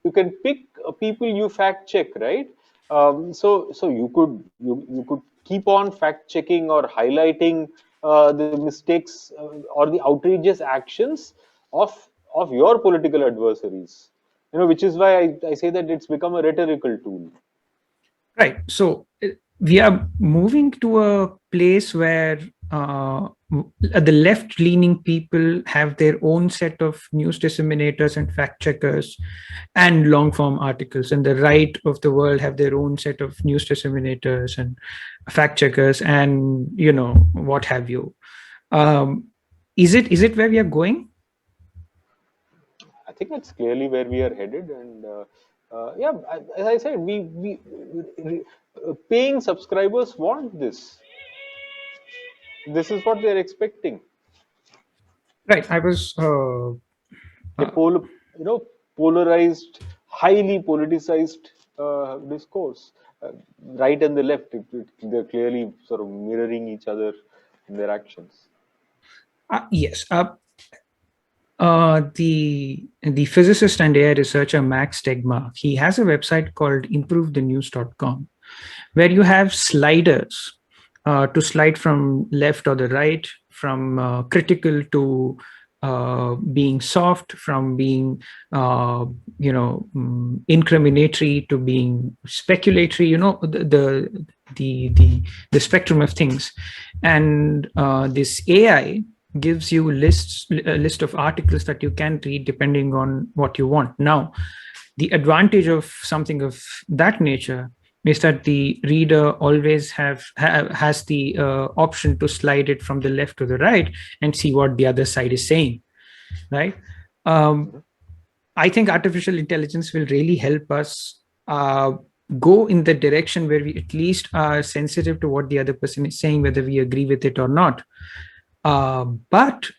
you can pick people you fact check, right? So you could keep on fact checking or highlighting the mistakes or the outrageous actions of your political adversaries. Which is why I say that it's become a rhetorical tool. Right. So we are moving to a place where the left leaning people have their own set of news disseminators and fact checkers and long form articles, and the right of the world have their own set of news disseminators and fact checkers and what have you. Um, is it where we are going? I think that's clearly where we are headed, and yeah, as I said, paying subscribers want this. This is what they're expecting. Right. I was A polarized, highly politicized. discourse. Right and the left, they're clearly sort of mirroring each other in their actions. Yes. The physicist and AI researcher Max Tegmark, he has a website called improvethenews.com, where you have sliders to slide from left or the right, from critical to being soft, from being incriminatory to being speculatory. The spectrum of things, and this AI gives you a list of articles that you can read depending on what you want. Now, the advantage of something of that nature is that the reader always has the option to slide it from the left to the right and see what the other side is saying, right? um, I think artificial intelligence will really help us go in the direction where we at least are sensitive to what the other person is saying, whether we agree with it or not. But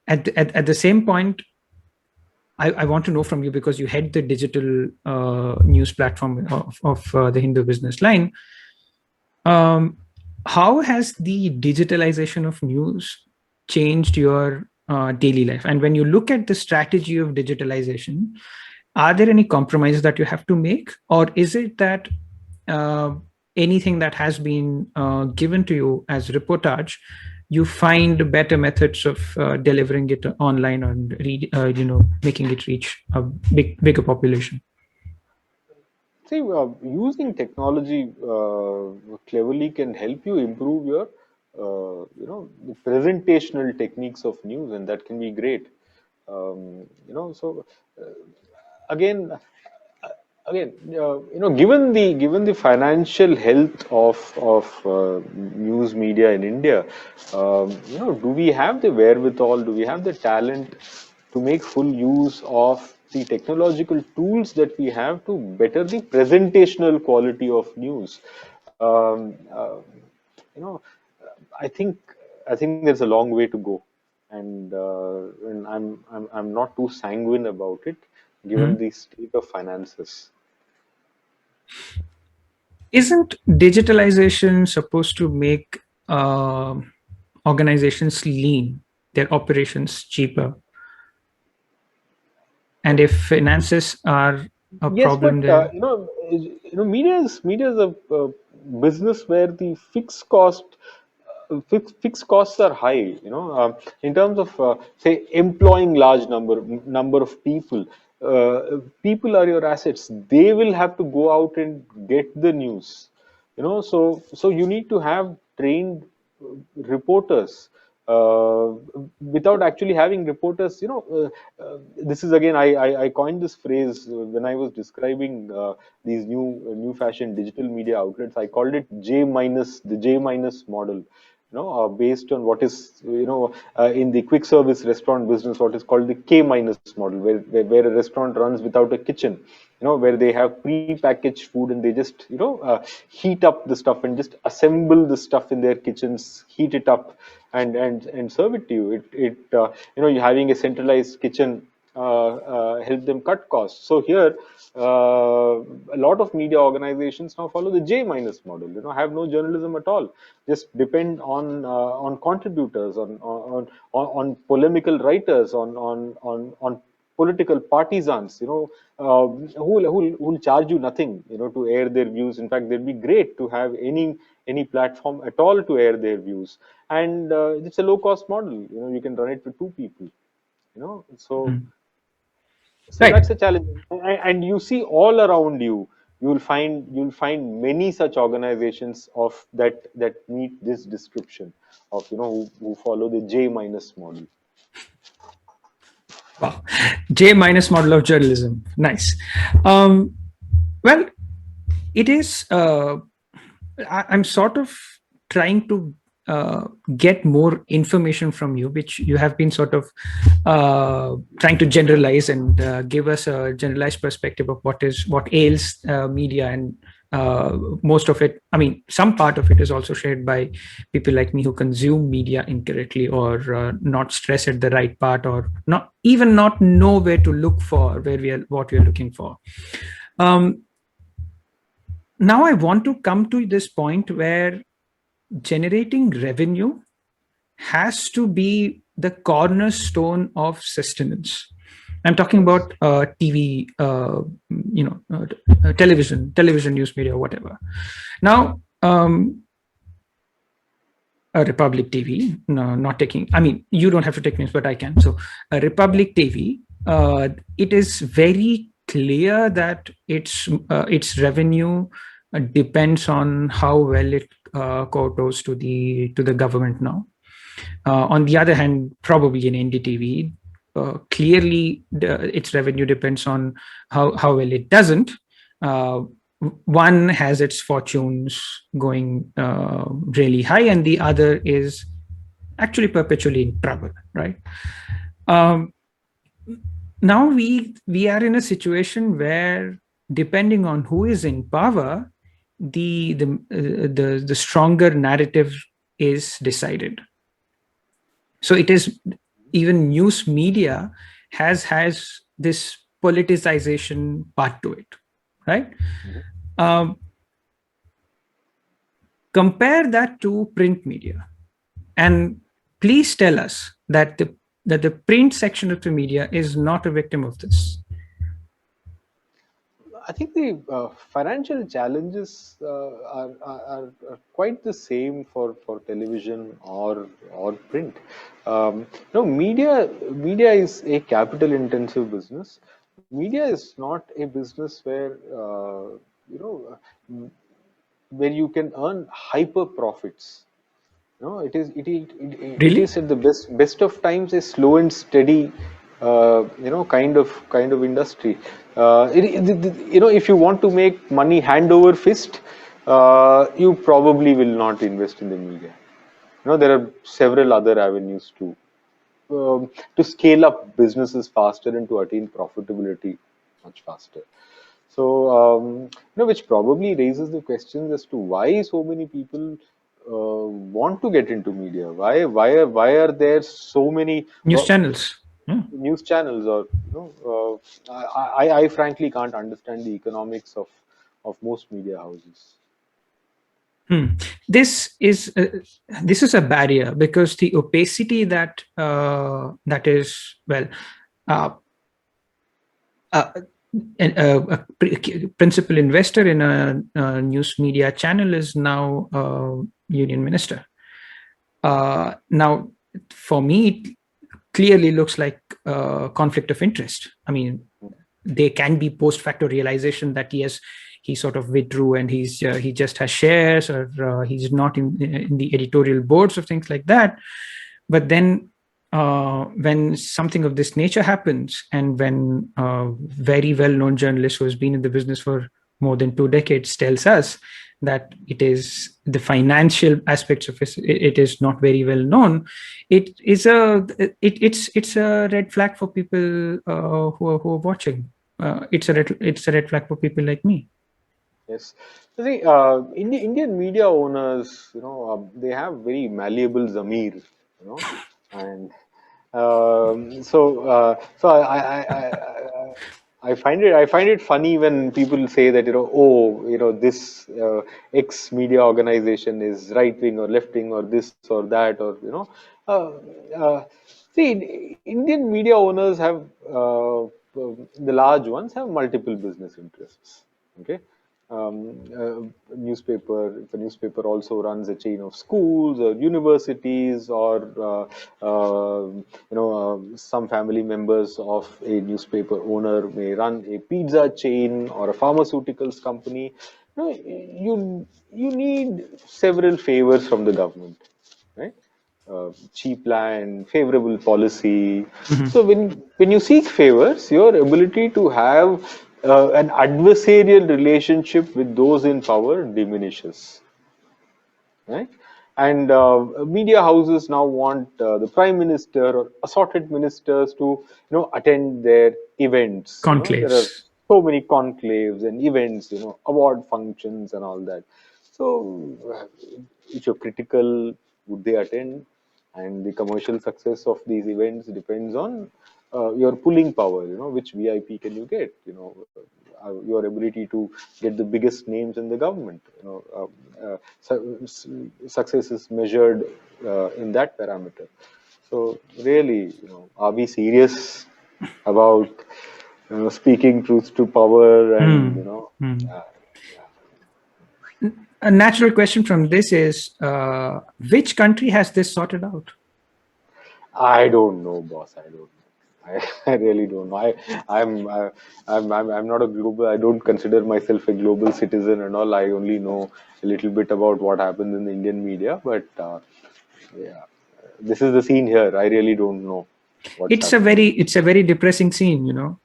at the same point, I want to know from you, because you head the digital news platform of the Hindu Business Line. How has the digitalization of news changed your daily life? And when you look at the strategy of digitalization, are there any compromises that you have to make? Or is it that anything that has been given to you as reportage, you find better methods of delivering it online and making it reach a bigger population? See, using technology cleverly can help you improve your, the presentational techniques of news, and that can be great. So again, given the financial health of news media in India, do we have the wherewithal? Do we have the talent to make full use of the technological tools that we have to better the presentational quality of news? Um, uh, you know, I think I think there's a long way to go, and I'm not too sanguine about it, given Mhm. the state of finances. Isn't digitalization supposed to make organizations lean, their operations cheaper? And if finances are a Yes, problem but there. media is a business where the fixed costs are high. In terms of say employing large number of people. People are your assets. They will have to go out and get the news. So you need to have trained reporters. Without actually having reporters, this is again, I coined this phrase when I was describing these new fashion digital media outlets. I called it the J minus model, based on what is, in the quick service restaurant business, what is called the K minus model, where a restaurant runs without a kitchen, where they have pre-packaged food and they just, heat up the stuff and just assemble the stuff in their kitchens, heat it up, and serve it to you. You're having a centralized kitchen help them cut costs. So here, a lot of media organizations now follow the J minus model. Have no journalism at all. Just depend on contributors, on polemical writers, on political partisans. Who'll charge you nothing. To air their views. In fact, they'd be great to have any platform at all to air their views, and it's a low cost model. You can run it with two people. you know so Mhm. so Right. that's a challenge. And you see all around you, you'll find many such organizations of that meet this description of, who follow the J minus model. Wow. J minus model of journalism. Nice. Um, well, it is. I'm sort of trying to get more information from you, which you have been sort of trying to generalize and give us a generalized perspective of what ails media, and most of it, I mean, some part of it is also shared by people like me who consume media incorrectly, or not stress at the right part, or not know where to look for, what we are looking for. Um, Now I want to come to this point where generating revenue has to be the cornerstone of sustenance. I'm talking Yes. about TV, television, news media, whatever. Now, a Republic TV, no, not taking. I mean, you don't have to take names, but I can. So, a Yeah. Republic TV, it is very clear that its revenue depends on how well it quotas to the government now. On the other hand, probably in NDTV, clearly its revenue depends on how well it doesn't. Uh, One has its fortunes going really high, and the other is actually perpetually in trouble, right? Um, Now we are in a situation where, depending on who is in power, the stronger narrative is decided. So it is, even news media has this politicization part to it, right? Mhm. um, Compare that to print media, and please tell us that the print section of the media is not a victim of this. I think the financial challenges are quite the same for television or print. Media is a capital intensive business. Media is not a business you know where you can earn hyper profits. No, it Really? is at the best of times a slow and steady, kind of industry. If you want to make money hand over fist, you probably will not invest in the media. There are several other avenues to scale up businesses faster and to attain profitability much faster. So, which probably raises the questions as to why so many people want to get into media. Why are there so many News channels. Yeah. news channels? Or I frankly can't understand the economics of most media houses. Hmm. This is this is a barrier because the opacity that is, well, uh, uh, a principal investor in a news media channel is now a union minister. Now, for me, it clearly looks like conflict of interest. I mean, there can be post facto realization that yes, he sort of withdrew and he just has shares, or he's not in the editorial boards of things like that. But then when something of this nature happens, and when a very well known journalist who has been in the business for more than 2 decades tells us that it is the financial aspects of it is not very well known, it's a red flag for people who are watching. It's a red flag for people like me. Yes. See, Indian media owners, they have very malleable zamir, and so I find it funny when people say that this X media organization is right wing or left wing or this or that, or uh, uh, see, Indian media owners have the large ones have multiple business interests. Okay. Newspaper, if a newspaper also runs a chain of schools or universities, or some family members of a newspaper owner may run a pizza chain or a pharmaceuticals company. You need several favors from the government, right? Cheap land, favorable policy. Mhm. So when you seek favors, your ability to have an adversarial relationship with those in power diminishes, right? And media houses now want the prime minister or assorted ministers to attend their events. There are Conclaves. so many conclaves and events, award functions and all that. So if you're critical, would they attend? And the commercial success of these events depends on your pulling power. Which VIP can you get? your ability to get the biggest names in the government. Success is measured in that parameter. So really, are we serious about speaking truth to power and uh, A natural question from this is, which country has this sorted out? I don't know, boss. I don't know. I really don't know. I'm not a global. I don't consider myself a global citizen and all. I only know a little bit about what happens in the Indian media. But yeah, this is the scene here. I really don't know what's happening. It's a very depressing scene, you know.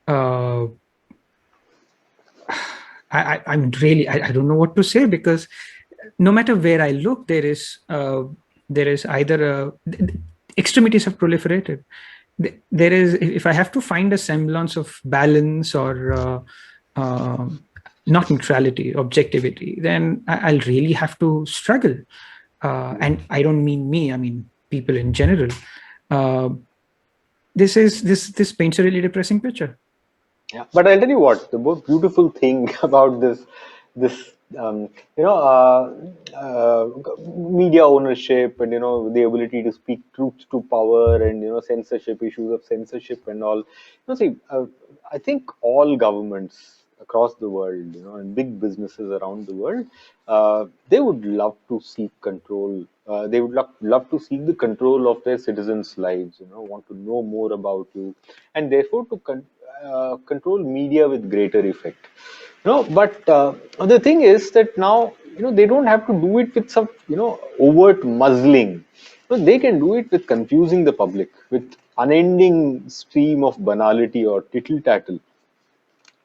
Uh, I'm really, I don't know what to say, because no matter where I look, there is either extremities have proliferated. There is, if I have to find a semblance of balance or uh, not neutrality, objectivity, then I'll really have to struggle. And I don't mean me, I mean people in general. This paints a really depressing picture. Yeah, but I'll tell you what, the most beautiful thing about this, um, you know, media ownership and, the ability to speak truth to power and, censorship, issues of censorship and all. See, I think all governments across the world, and big businesses around the world, they would love to seek control. They would love to seek the control of their citizens' lives, want to know more about you, and therefore to control media with greater effect. But the thing is that now, they don't have to do it with some, overt muzzling. They can do it with confusing the public with unending stream of banality or tittle tattle.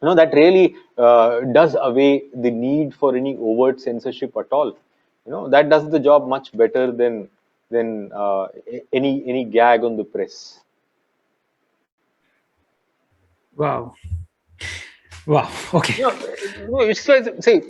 That really does away the need for any overt censorship at all. That does the job much better than any gag on the press. Wow. Wow. Okay. No, it's like, see,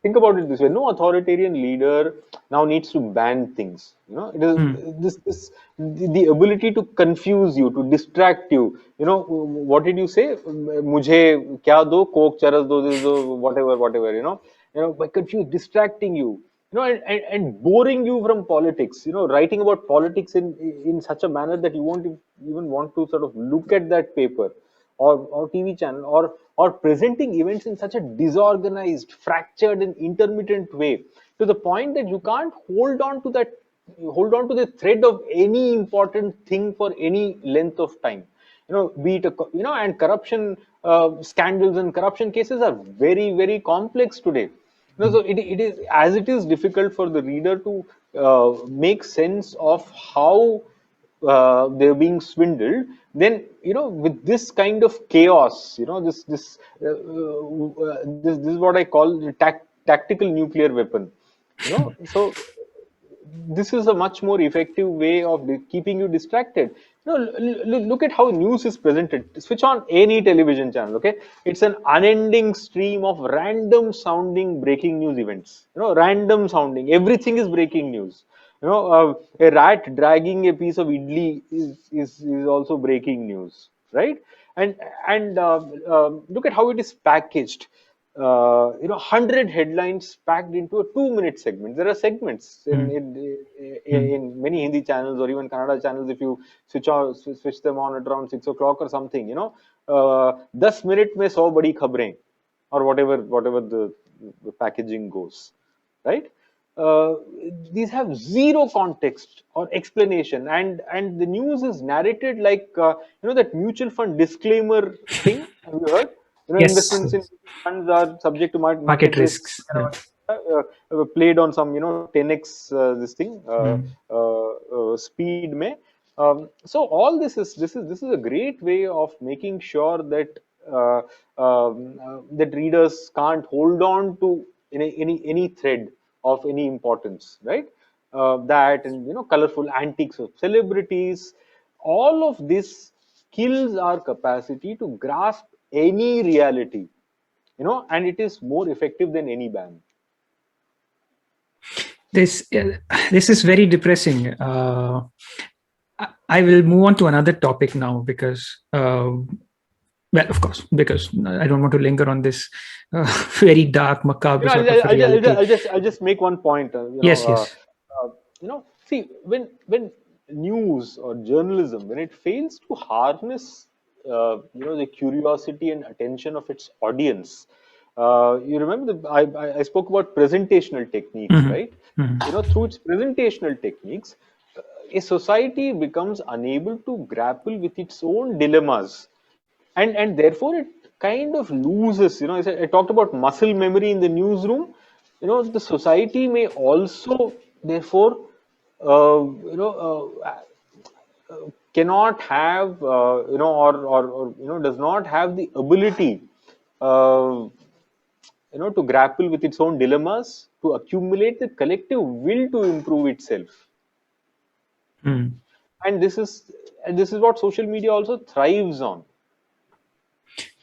think about it this way. No authoritarian leader now needs to ban things. It is Hmm. the ability to confuse you, to distract you. What did you say? मुझे क्या दो, coke, charas do, this do, whatever. By distracting you. And boring you from politics. Writing about politics in such a manner that you won't even want to sort of look at that paper or TV channel, or presenting events in such a disorganized, fractured, and intermittent way, to the point that you can't hold on to the thread of any important thing for any length of time. Be it and corruption scandals and corruption cases are very, very complex today. So it is difficult for the reader to make sense of how they're being swindled. Then with this kind of chaos, this is what I call the tactical nuclear weapon. So this is a much more effective way of keeping you distracted. Look at how news is presented. Switch on any television channel, okay? It's an unending stream of random sounding breaking news events. Random sounding. Everything is breaking news. A rat dragging a piece of idli is also breaking news, right? And look at how it is packaged. 100 headlines packed into a 2-minute segment. There are segments Hmm. in many Hindi channels or even Kannada channels. If you switch them on at around 6 o'clock or something, 10 minute में 100 बड़ी खबरें, or whatever the packaging goes, right? uh, these have zero context or explanation, and the news is narrated like that mutual fund disclaimer thing. Have you heard? Yes. Investments in funds are subject to Market market risks, risks. Yeah. played on some 10x this thing Hmm. speed mein. So all this is a great way of making sure that that readers can't hold on to any thread of any importance, right? That, and colorful antiques of celebrities, all of this kills our capacity to grasp any reality, and it is more effective than any ban. This this is very depressing. I will move on to another topic now, because Well, of course, because I don't want to linger on this very dark, macabre You know, sort of reality. I'll just make one point. Yes, yes. See, when news or journalism, when it fails to harness, the curiosity and attention of its audience, you remember I spoke about presentational techniques, Hmm. right? Hmm. Through its presentational techniques, a society becomes unable to grapple with its own dilemmas, and therefore it kind of loses. I talked about muscle memory in the newsroom. The society may also therefore uh, you know cannot have does not have the ability uh, to grapple with its own dilemmas, to accumulate the collective will to improve itself. Hmm. And this is what social media also thrives on.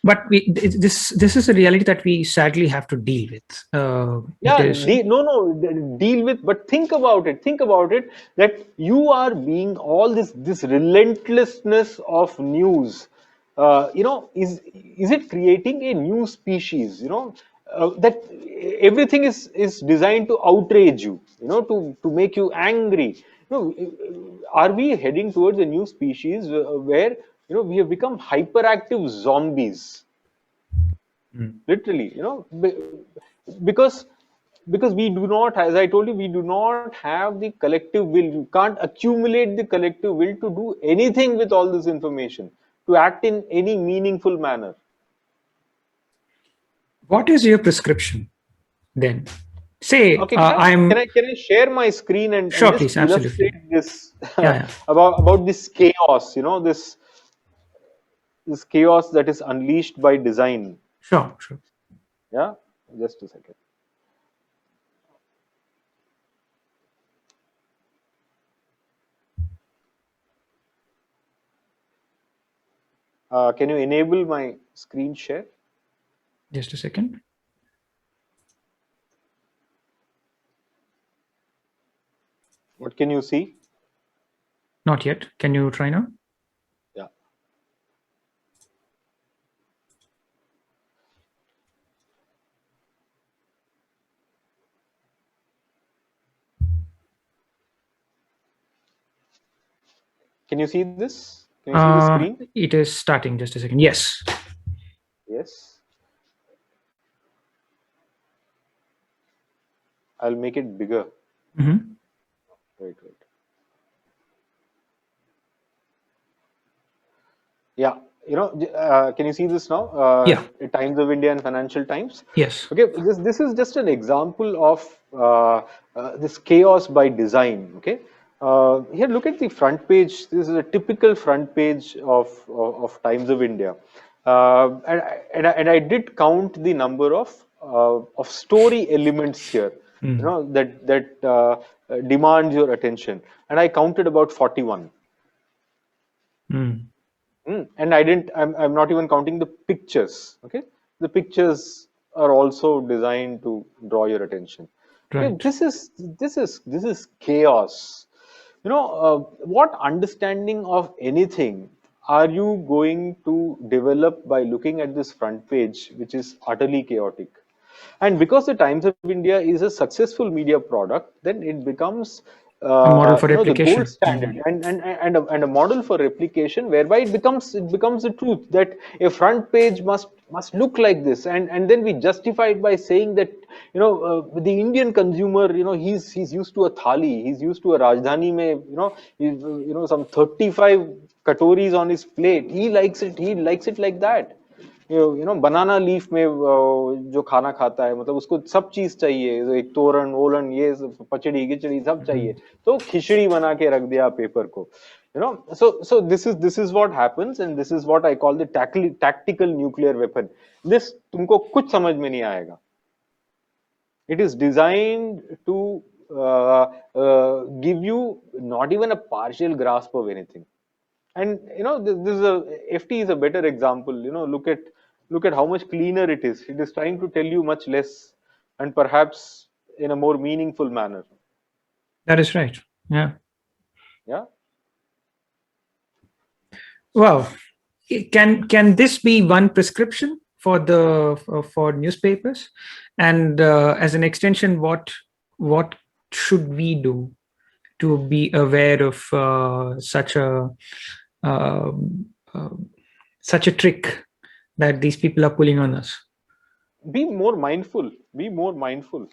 But this is a reality that we sadly have to deal with. It Yeah, is. deal with, but think about it. Think about it that you are being all this relentlessness of news. Is it creating a new species? That everything is designed to outrage you. To make you angry. Are we heading towards a new species where we have become hyperactive zombies? Hmm. Literally, because we do not, as I told you, we do not have the collective will. You can't accumulate the collective will to do anything with all this information, to act in any meaningful manner. What is your prescription then? Say, Okay, I'm can I share my screen and sure, just please, absolutely. illustrate this Yeah, yeah. about this chaos, this chaos that is unleashed by design. Sure, sure. Yeah, just a second. Can you enable my screen share? Just a second. What can you see? Not yet. Can you try now? Yeah. Can you see this? Can you see the screen? It is starting. Just a second. Yes. Yes. I'll make it bigger. Hmm. Wait, wait. Yeah. Can you see this now? Yeah. Times of India and Financial Times. Yes. Okay, this is just an example of this chaos by design. Okay, here look at the front page. This is a typical front page of Times of India, and I did count the number of story elements here. Mm. That demands your attention, and I counted about 41. Mm. And I didn't. I'm not even counting the pictures. Okay, the pictures are also designed to draw your attention. Okay, Right. this is chaos. What understanding of anything are you going to develop by looking at this front page, which is utterly chaotic? And because the Times of India is a successful media product, then it becomes A model for the gold replication. standard, and a model for replication, whereby it becomes the truth that a front page must look like this, and then we justify it by saying that the Indian consumer, he's used to a thali, he's used to a rajdhani mein, some 35 katoris on his plate. He likes it like that. Banana leaf में जो खाना खाता है, मतलब उसको सब चीज चाहिए, एक तोरण ओलन ये पचड़ी गिचड़ी सब चाहिए, Mhm. तो खिचड़ी बना के रख दिया पेपर को. So this is what happens, and this is what I call the tactical nuclear weapon. This तुमको कुछ समझ में नहीं आएगा. It is designed to give you not even a partial grasp of anything. And this is FT is a better example. Look at how much cleaner it is. It is trying to tell you much less, and perhaps in a more meaningful manner. That is right. Yeah. Yeah. Wow. can this be one prescription for for newspapers? And as an extension, what should we do to be aware of um, uh, such a trick that these people are pulling on us? Be more mindful. Be more mindful.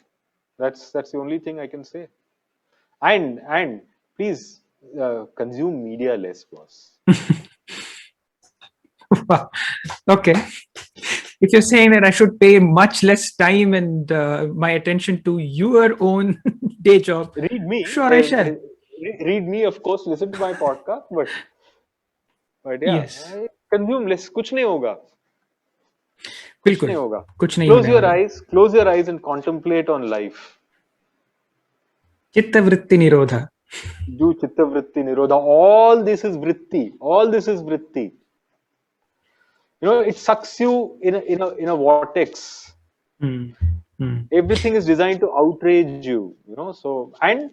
That's the only thing I can say. And please consume media less, boss. Wow. Okay. If you're saying that I should pay much less time and my attention to your own day job, Read me. sure I shall. Read me, of course. Listen to my podcast, but yeah, Yes, consume less. कुछ नहीं होगा. कुछ बिल्कुल नहीं होगा. कुछ नहीं Close होने your वाला. eyes. Close your eyes and contemplate on life. चित्त वृत्ति निरोधा. Do Chitta Vritti, Nirodha. All this is Vritti. All this is Vritti. It sucks you in a vortex. Hmm. Hmm. Everything is designed to outrage you. So and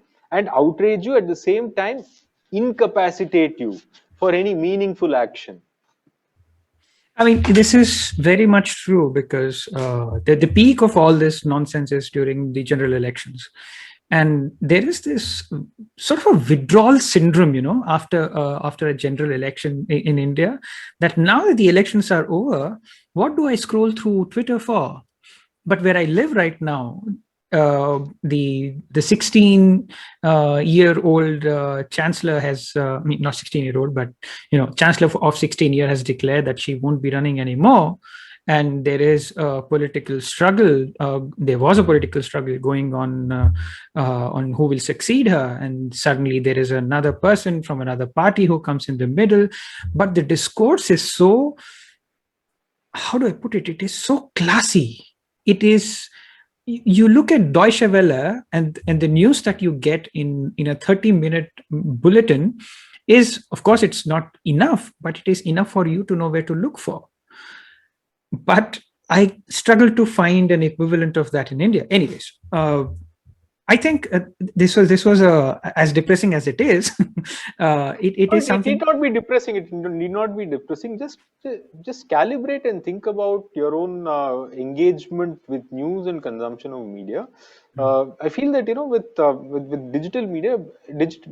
outrage you at the same time, incapacitate you for any meaningful action. I mean, this is very much true because the peak of all this nonsense is during the general elections. And there is this sort of a withdrawal syndrome, after a general election in India, that now that the elections are over, what do I scroll through Twitter for? But where I live right now, the 16-year-old chancellor has, I mean, not 16-year-old, but chancellor of 16 year has declared that she won't be running anymore. And there is a political struggle. There was a political struggle going on who will succeed her. And suddenly there is another person from another party who comes in the middle. But the discourse is so, how do I put it? It is so classy. It is, you look at Deutsche Welle and the news that you get in a 30-minute bulletin is, of course, it's not enough, but it is enough for you to know where to look for. But I struggle to find an equivalent of that in India. Anyways, I think this was as depressing as it is. It is It something. need not be depressing. It need not be depressing. Just calibrate and think about your own engagement with news and consumption of media. I feel that with digital media,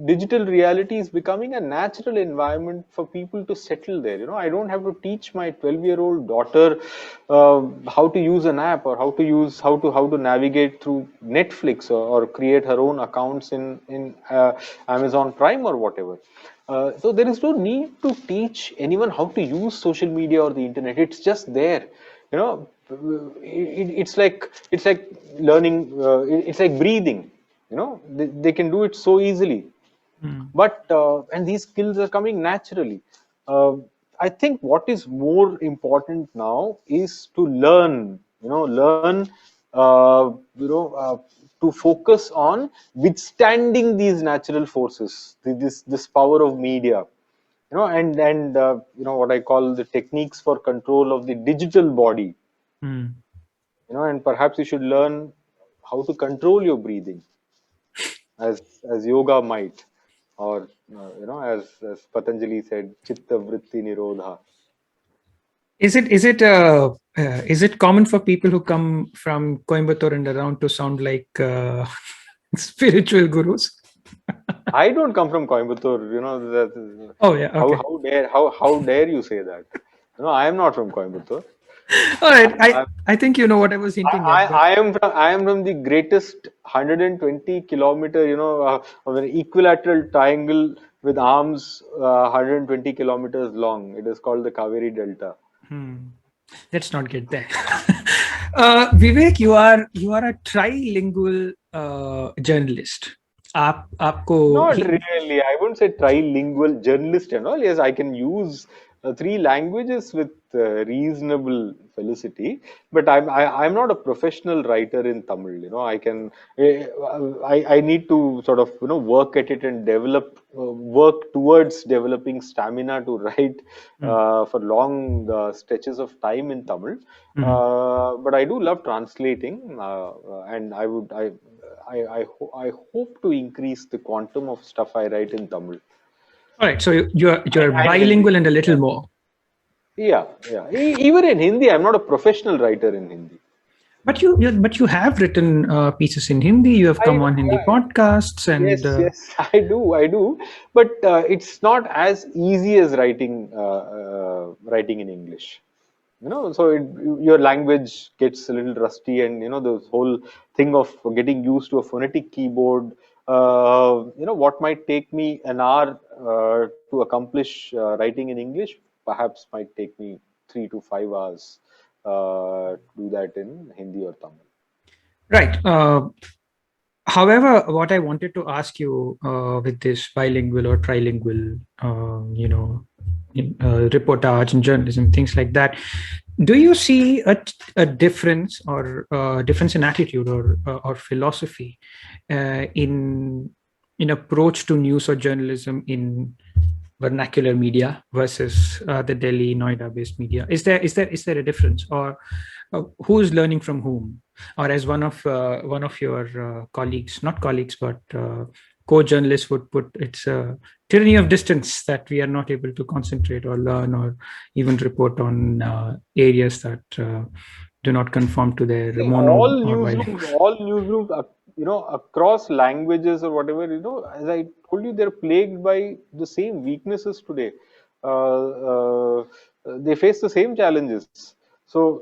digital reality is becoming a natural environment for people to settle there. I don't have to teach my 12-year-old daughter how to use an app or how to navigate through Netflix or create her own accounts in Amazon Prime or whatever. So there is no need to teach anyone how to use social media or the internet. It's just there. It's like learning. It's like breathing. They can do it so easily. But and these skills are coming naturally. I think what is more important now is to learn uh, you know uh, to focus on withstanding these natural forces, this power of media, and what I call the techniques for control of the digital body. Hmm. And perhaps you should learn how to control your breathing, as yoga might, or as Patanjali said, Chitta Vritti Nirodha. Is it common for people who come from Coimbatore and around to sound like spiritual gurus? I don't come from Coimbatore. That, Oh yeah, how okay. how dare how dare you say that? I am not from Coimbatore. All right. I, I think you know what I was hinting I, at, but I am from the greatest 120-kilometer, of an equilateral triangle with arms 120 kilometers long. It is called the Karveri Delta. let's not get there. Vivek, you are a trilingual journalist. आपको Not really. I wouldn't say trilingual journalist and all. Yes, I can use three languages with reasonable felicity, but I'm not a professional writer in Tamil. I can I need to sort of work at it and work towards developing stamina to write for long stretches of time in Tamil. But I do love translating, and I hope to increase the quantum of stuff I write in Tamil. all right. So you're And bilingual and a little yeah, more. Yeah, yeah. Even in Hindi, I'm not a professional writer in Hindi. But you have written pieces in Hindi. You have I come know. on Hindi podcasts, and Yes, yes, I do. But it's not as easy as writing in English. So your language gets a little rusty, and the whole thing of getting used to a phonetic keyboard. What might take me an hour to accomplish writing in English, perhaps might take me 3 to 5 hours to do that in Hindi or Tamil. right. However, what I wanted to ask you with this bilingual or trilingual, reportage and journalism, things like that, do you see a difference or difference in attitude or philosophy in approach to news or journalism in vernacular media versus the Delhi, Noida-based media? Is there a difference, or who's learning from whom? Or as one of your colleagues, not colleagues, but co-journalists would put, it's a tyranny of distance that we are not able to concentrate or learn or even report on areas that do not conform to their See, mono or bilingual. all newsrooms, across languages or whatever, as I told you, they're plagued by the same weaknesses today. They face the same challenges. So,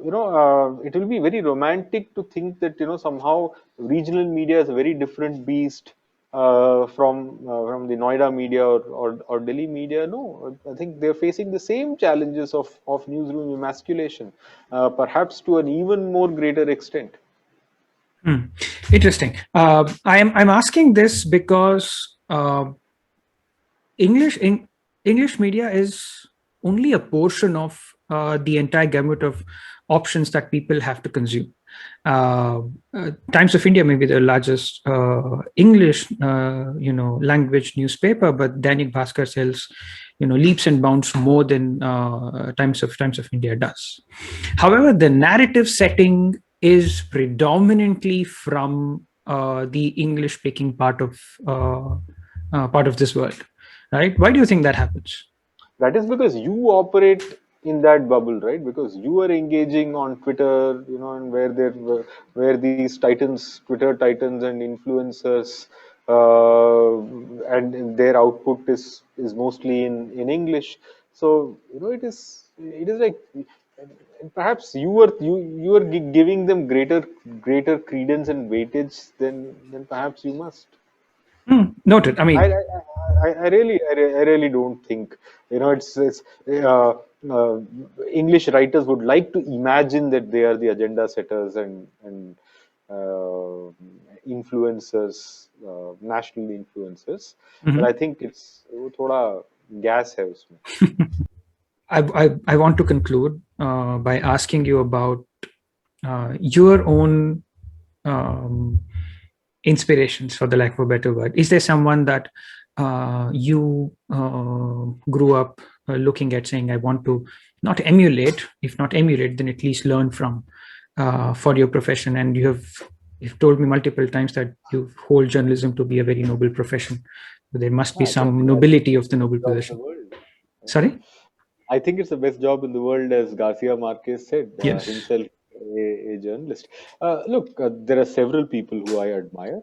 it will be very romantic to think that, somehow regional media is a very different beast from the Noida media or Delhi media. No, I think they're facing the same challenges of newsroom emasculation, perhaps to an even more greater extent. Hmm. Interesting. I'm asking this because English in, English media is only a portion of the entire gamut of options that people have to consume. Uh, Times of India may be the largest English, language newspaper, but Dainik Bhaskar sells, leaps and bounds more than Times of India does. However, the narrative setting is predominantly from the English-speaking part of this world, right? Why do you think that happens? That is because you operate in that bubble, right? Because you are engaging on Twitter, and where these titans, Twitter titans and influencers, and their output is mostly in English. So it is like, perhaps you are giving them greater credence and weightage than perhaps you must. Noted. I I, mean, I, I really don't think, it's uh, English writers would like to imagine that they are the agenda setters and uh, influencers, national influencers, but I mhm. think it's thoda gas hai usme. I want to conclude by asking you about your own um, inspirations, for the lack of a better word. Is there someone that you grew up looking at, saying, I want to not emulate, if not emulate, then at least learn from for your profession? And you've told me multiple times that you hold journalism to be a very noble profession. So there must be some I think nobility of it's the the noble best job in the profession. world. Yeah. Sorry? I think it's the best job in the world, as Garcia Marquez said Yes. himself, a journalist. Look, there are several people who I admire.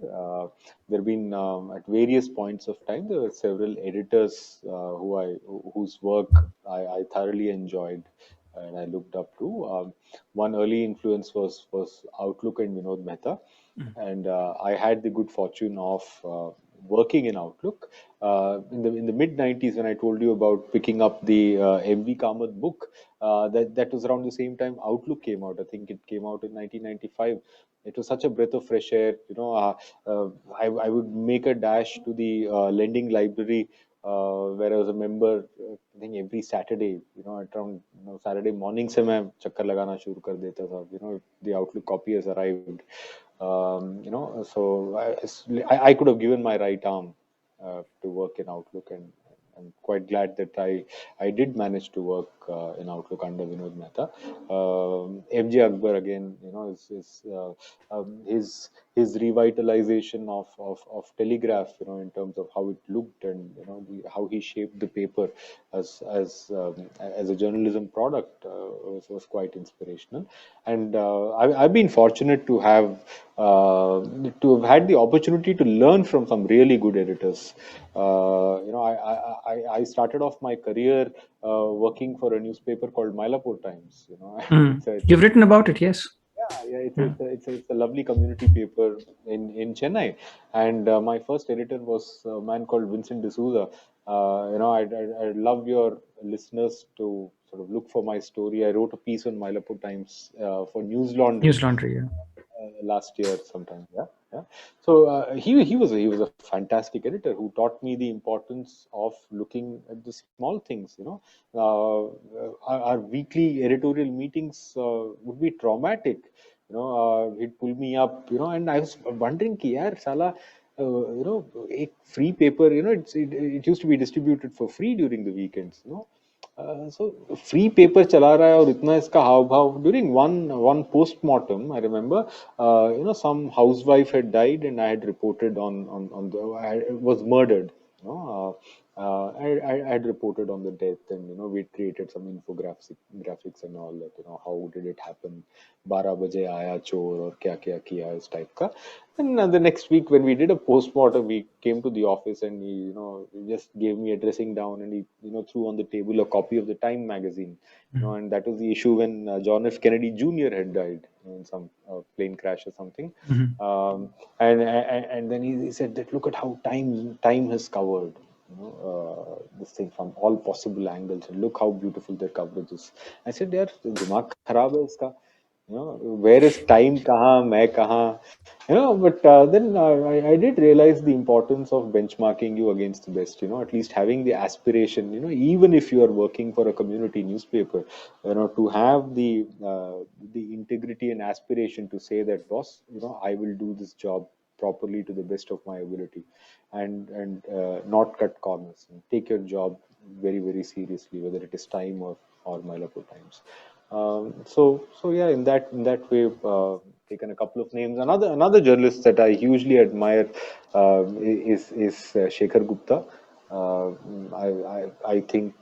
There have been at various points of time. There were several editors whose work I thoroughly enjoyed and I looked up to. One early influence was Outlook and Vinod Mehta, and I had the good fortune of working in Outlook in the mid '90s when I told you about picking up the MV Kamath book. That was around the same time Outlook came out. I think it came out in 1995. It was such a breath of fresh air. I would make a dash to the lending library where I was a member. I think every Saturday, at around Saturday morning से मैं चक्कर लगाना शुरू कर देता था. The Outlook copy has arrived. So I could have given my right arm to work in Outlook, and I'm quite glad that I did manage to work in Outlook under Vinod Mehta. FJ Akbar again, his his revitalization of Telegraph, in terms of how it looked, and how he shaped the paper as a journalism product, was quite inspirational. And I've been fortunate to have had the opportunity to learn from some really good editors. I started off my career working for a newspaper called Mylapore Times. Mm. You've written about it, yes. yeah, Yeah. it's a lovely community paper in Chennai, and my first editor was a man called Vincent D'Souza. I'd love your listeners to sort of look for my story. I wrote a piece on Mylapore Times for News Laundry News Laundry. Yeah. last year sometime. Yeah, yeah. So he was a fantastic editor who taught me the importance of looking at the small things. Our weekly editorial meetings would be traumatic. He'd pull me up. And I was wondering, ki yaar, sala. A free paper, it used to be distributed for free during the weekends. So free paper चला रहा है और इतना इसका हाव भाव during one postmortem I remember some housewife had died and I had reported on the I was murdered. I had reported on the death, and we created some graphics and all that, how did it happen, 12 बजे आया चोर और क्या क्या किया इस type का. And the next week when we did a postmortem, we came to the office and he just gave me a dressing down, and he threw on the table a copy of the Time magazine. Mm. And that was the issue when John F. Kennedy Jr. had died in some plane crash or something. Mhm. And then he said that look at how time has covered this thing from all possible angles, and look how beautiful their coverage is. I said, यार दिमाग खराब है इसका. Where is time? Kahan, मैं kahan? But then I did realize the importance of benchmarking you against the best. At least having the aspiration. Even if you are working for a community newspaper, to have the integrity and aspiration to say that, boss, I will do this job properly to the best of my ability, and not cut corners, and take your job very very seriously, whether it is time or Mylapore Times. So yeah, in that way, taken a couple of names. Another journalist that I hugely admire is Shekhar Gupta. I think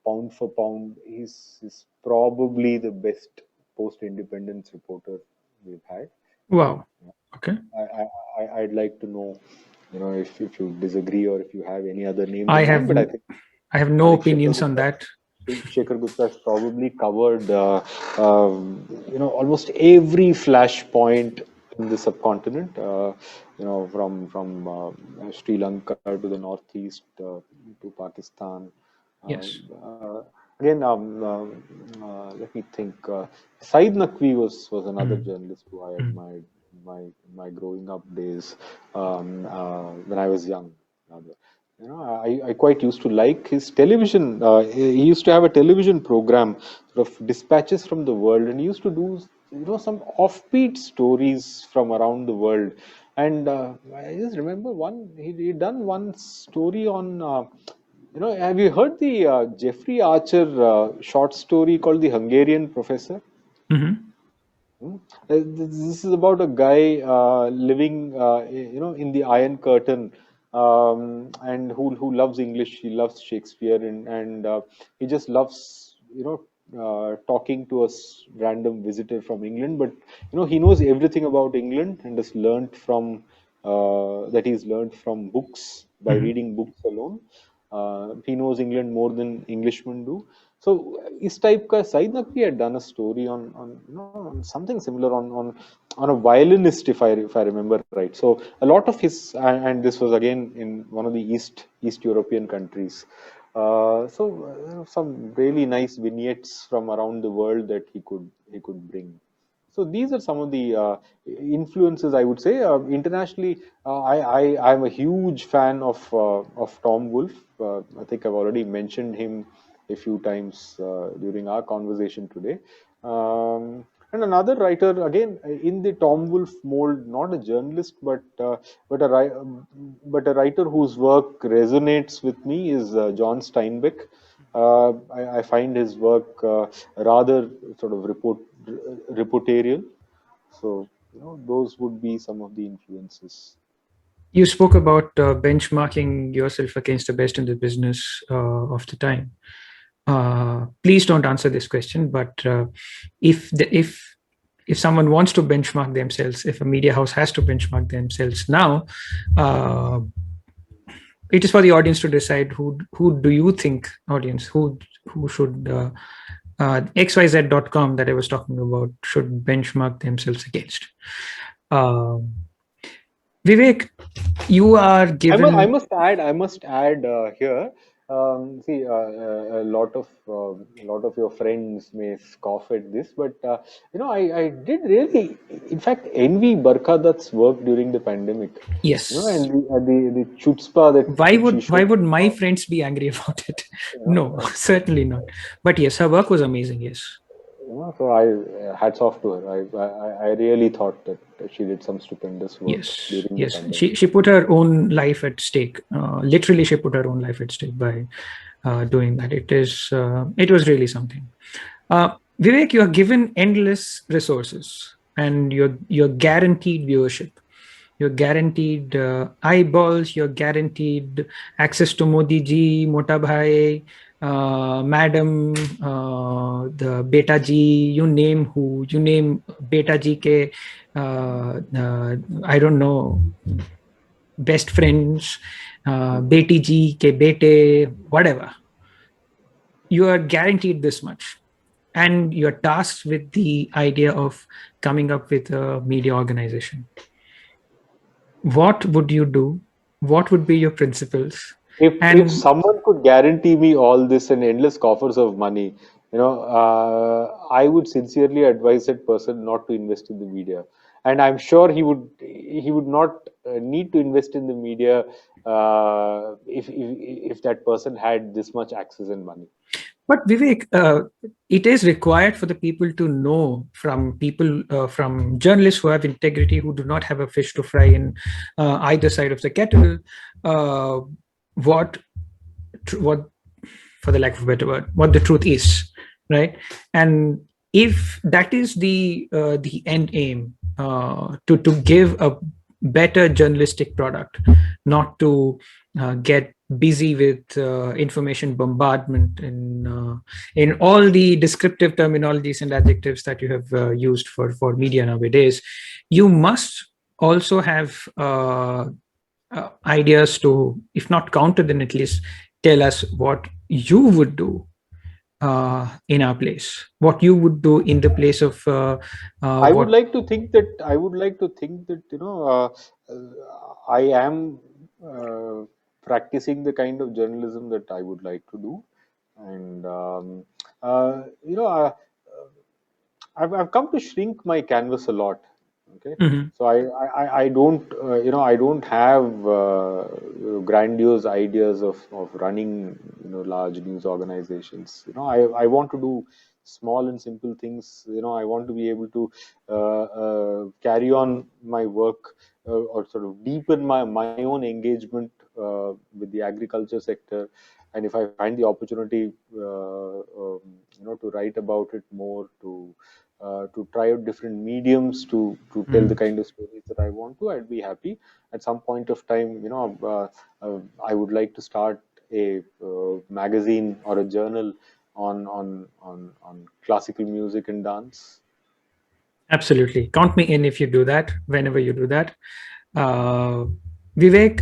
pound for pound, he's probably the best post-independence reporter we've had. Wow. Okay. I'd like to know, if you disagree or if you have any other names I in mind. have But I have no I think Shekhar opinions on Gupta that. Shekhar Gupta has probably covered, almost every flashpoint in the subcontinent. From Sri Lanka to the northeast, to Pakistan. Uh, Yes. uh, Again, let me think. Saeed Naqvi was another Mm. journalist who I Mm. admired in my growing up days, when I was young. Rather. I quite used to like his television. He used to have a television program, sort of dispatches from the world, and he used to do, some offbeat stories from around the world. And I just remember he done one story on. Have you heard the Jeffrey Archer short story called The Hungarian Professor? Mhm. Hmm. This is about a guy living, in the Iron Curtain, and who loves English. He loves Shakespeare, and he just loves, talking to a random visitor from England. But he knows everything about England, and has learned from that he's learned from books, by Mhm. reading books alone. He knows England more than Englishmen do. So इस type का Said Naqvi had done a story on something similar on a violinist, if I remember right. So a lot of his, and this was again in one of the East European countries. Some really nice vignettes from around the world that he could bring. So these are some of the influences, I would say. Internationally, I'm a huge fan of Tom Wolfe. I think I've already mentioned him a few times during our conversation today. And another writer, again in the Tom Wolfe mold, not a journalist, but a writer whose work resonates with me, is John Steinbeck. I find his work rather sort of reportorial. So those would be some of the influences. You spoke about benchmarking yourself against the best in the business of the time. Please don't answer this question, but if someone wants to benchmark themselves, if a media house has to benchmark themselves now, uh, it is for the audience to decide who do you think, audience, who should xyz.com that I was talking about should benchmark themselves against. Vivek, you are given. I must add here. See, a lot of your friends may scoff at this, but I did really, in fact, envy Barkha Dutt's work during the pandemic. Yes. And the chutzpah that she Why showed. would my friends be angry about it? You No, know, certainly not. But yes, her work was amazing. Yes. so I hats off to her. I really thought that she did some stupendous work Yes. during the Yes. pandemic. She put her own life at stake. Literally, she put her own life at stake by doing that. It was really something. Vivek, you are given endless resources, and you're guaranteed viewership. You're guaranteed eyeballs. You're guaranteed access to Modi ji, Mota Bhai, Madam, the Beta ji. You name who. You name Beta ji ke. I don't know. Best friends, Beti ji ke bete, whatever. You are guaranteed this much, and you're tasked with the idea of coming up with a media organization. What would you do? What would be your principles? If And someone could guarantee me all this and endless coffers of money, I would sincerely advise that person not to invest in the media. And I'm sure he would not need to invest in the media if that person had this much access and money. but Vivek, it is required for the people to know from people, from journalists who have integrity, who do not have a fish to fry in either side of the kettle, uh, what what, for the lack of a better word, what the truth is, right? And if that is the end aim, to give a better journalistic product, not to get busy with information bombardment in all the descriptive terminologies and adjectives that you have used for media nowadays, you must also have ideas to, if not counter, then at least tell us what you would do in our place, what you would do in the place of I would what. like to think that I am practicing the kind of journalism that I would like to do, and uh, you know, uh, I've come to shrink my canvas a lot. Okay, Mhm. so I don't I don't have grandiose ideas of running large news organizations. I want to do small and simple things. I want to be able to carry on my work or sort of deepen my own engagement with the agriculture sector, and if I find the opportunity to write about it more, to try out different mediums to tell the Mm. kind of stories that I want to, I'd be happy. At some point of time, I would like to start a magazine or a journal on classical music and dance. Absolutely, count me in if you do that, whenever you do that. uh, Vivek,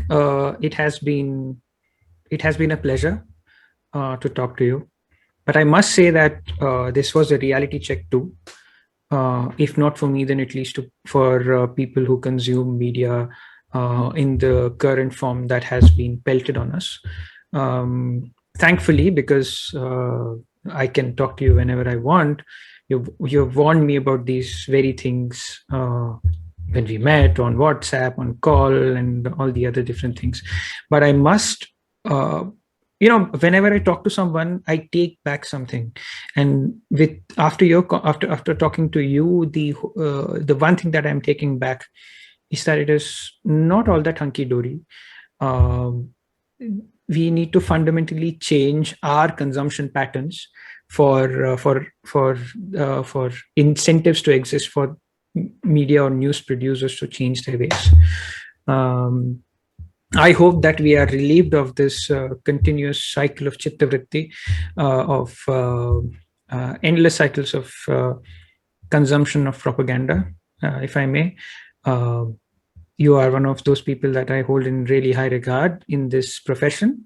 it has been a pleasure to talk to you, but I must say that this was a reality check too. If not for me, then at least for people who consume media in the current form that has been pelted on us. Thankfully, because I can talk to you whenever I want, you've warned me about these very things when we met on WhatsApp, on call, and all the other different things. But I must. Whenever I talk to someone, I take back something, and with after talking to you, the one thing that I'm taking back is that it is not all that hunky dory. um, we need to fundamentally change our consumption patterns for incentives to exist for media or news producers to change their ways. I hope that we are relieved of this continuous cycle of Chitta Vritti, of endless cycles of consumption of propaganda, if I may. You are one of those people that I hold in really high regard in this profession.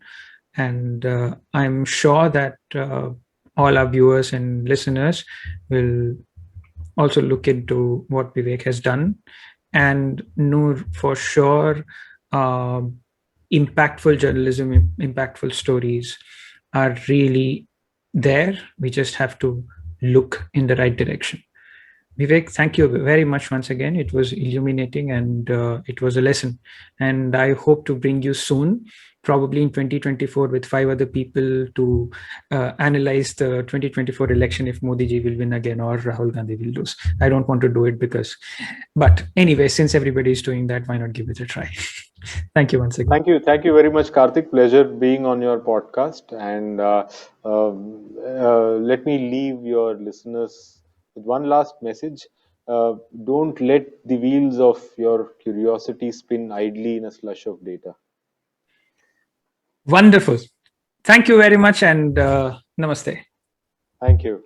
And I'm sure that all our viewers and listeners will also look into what Vivek has done and know for sure impactful journalism, impactful stories are really there. We just have to look in the right direction. Vivek, thank you very much once again. It was illuminating and it was a lesson. And I hope to bring you soon, probably in 2024, with 5 other people to analyze the 2024 election if Modi ji will win again or Rahul Gandhi will lose. I don't want to do it but anyway, since everybody is doing that, why not give it a try? Thank you once again. Thank you very much, Karthik. Pleasure being on your podcast. And let me leave your listeners with one last message. Don't let the wheels of your curiosity spin idly in a slush of data. Wonderful. Thank you very much and namaste. Thank you.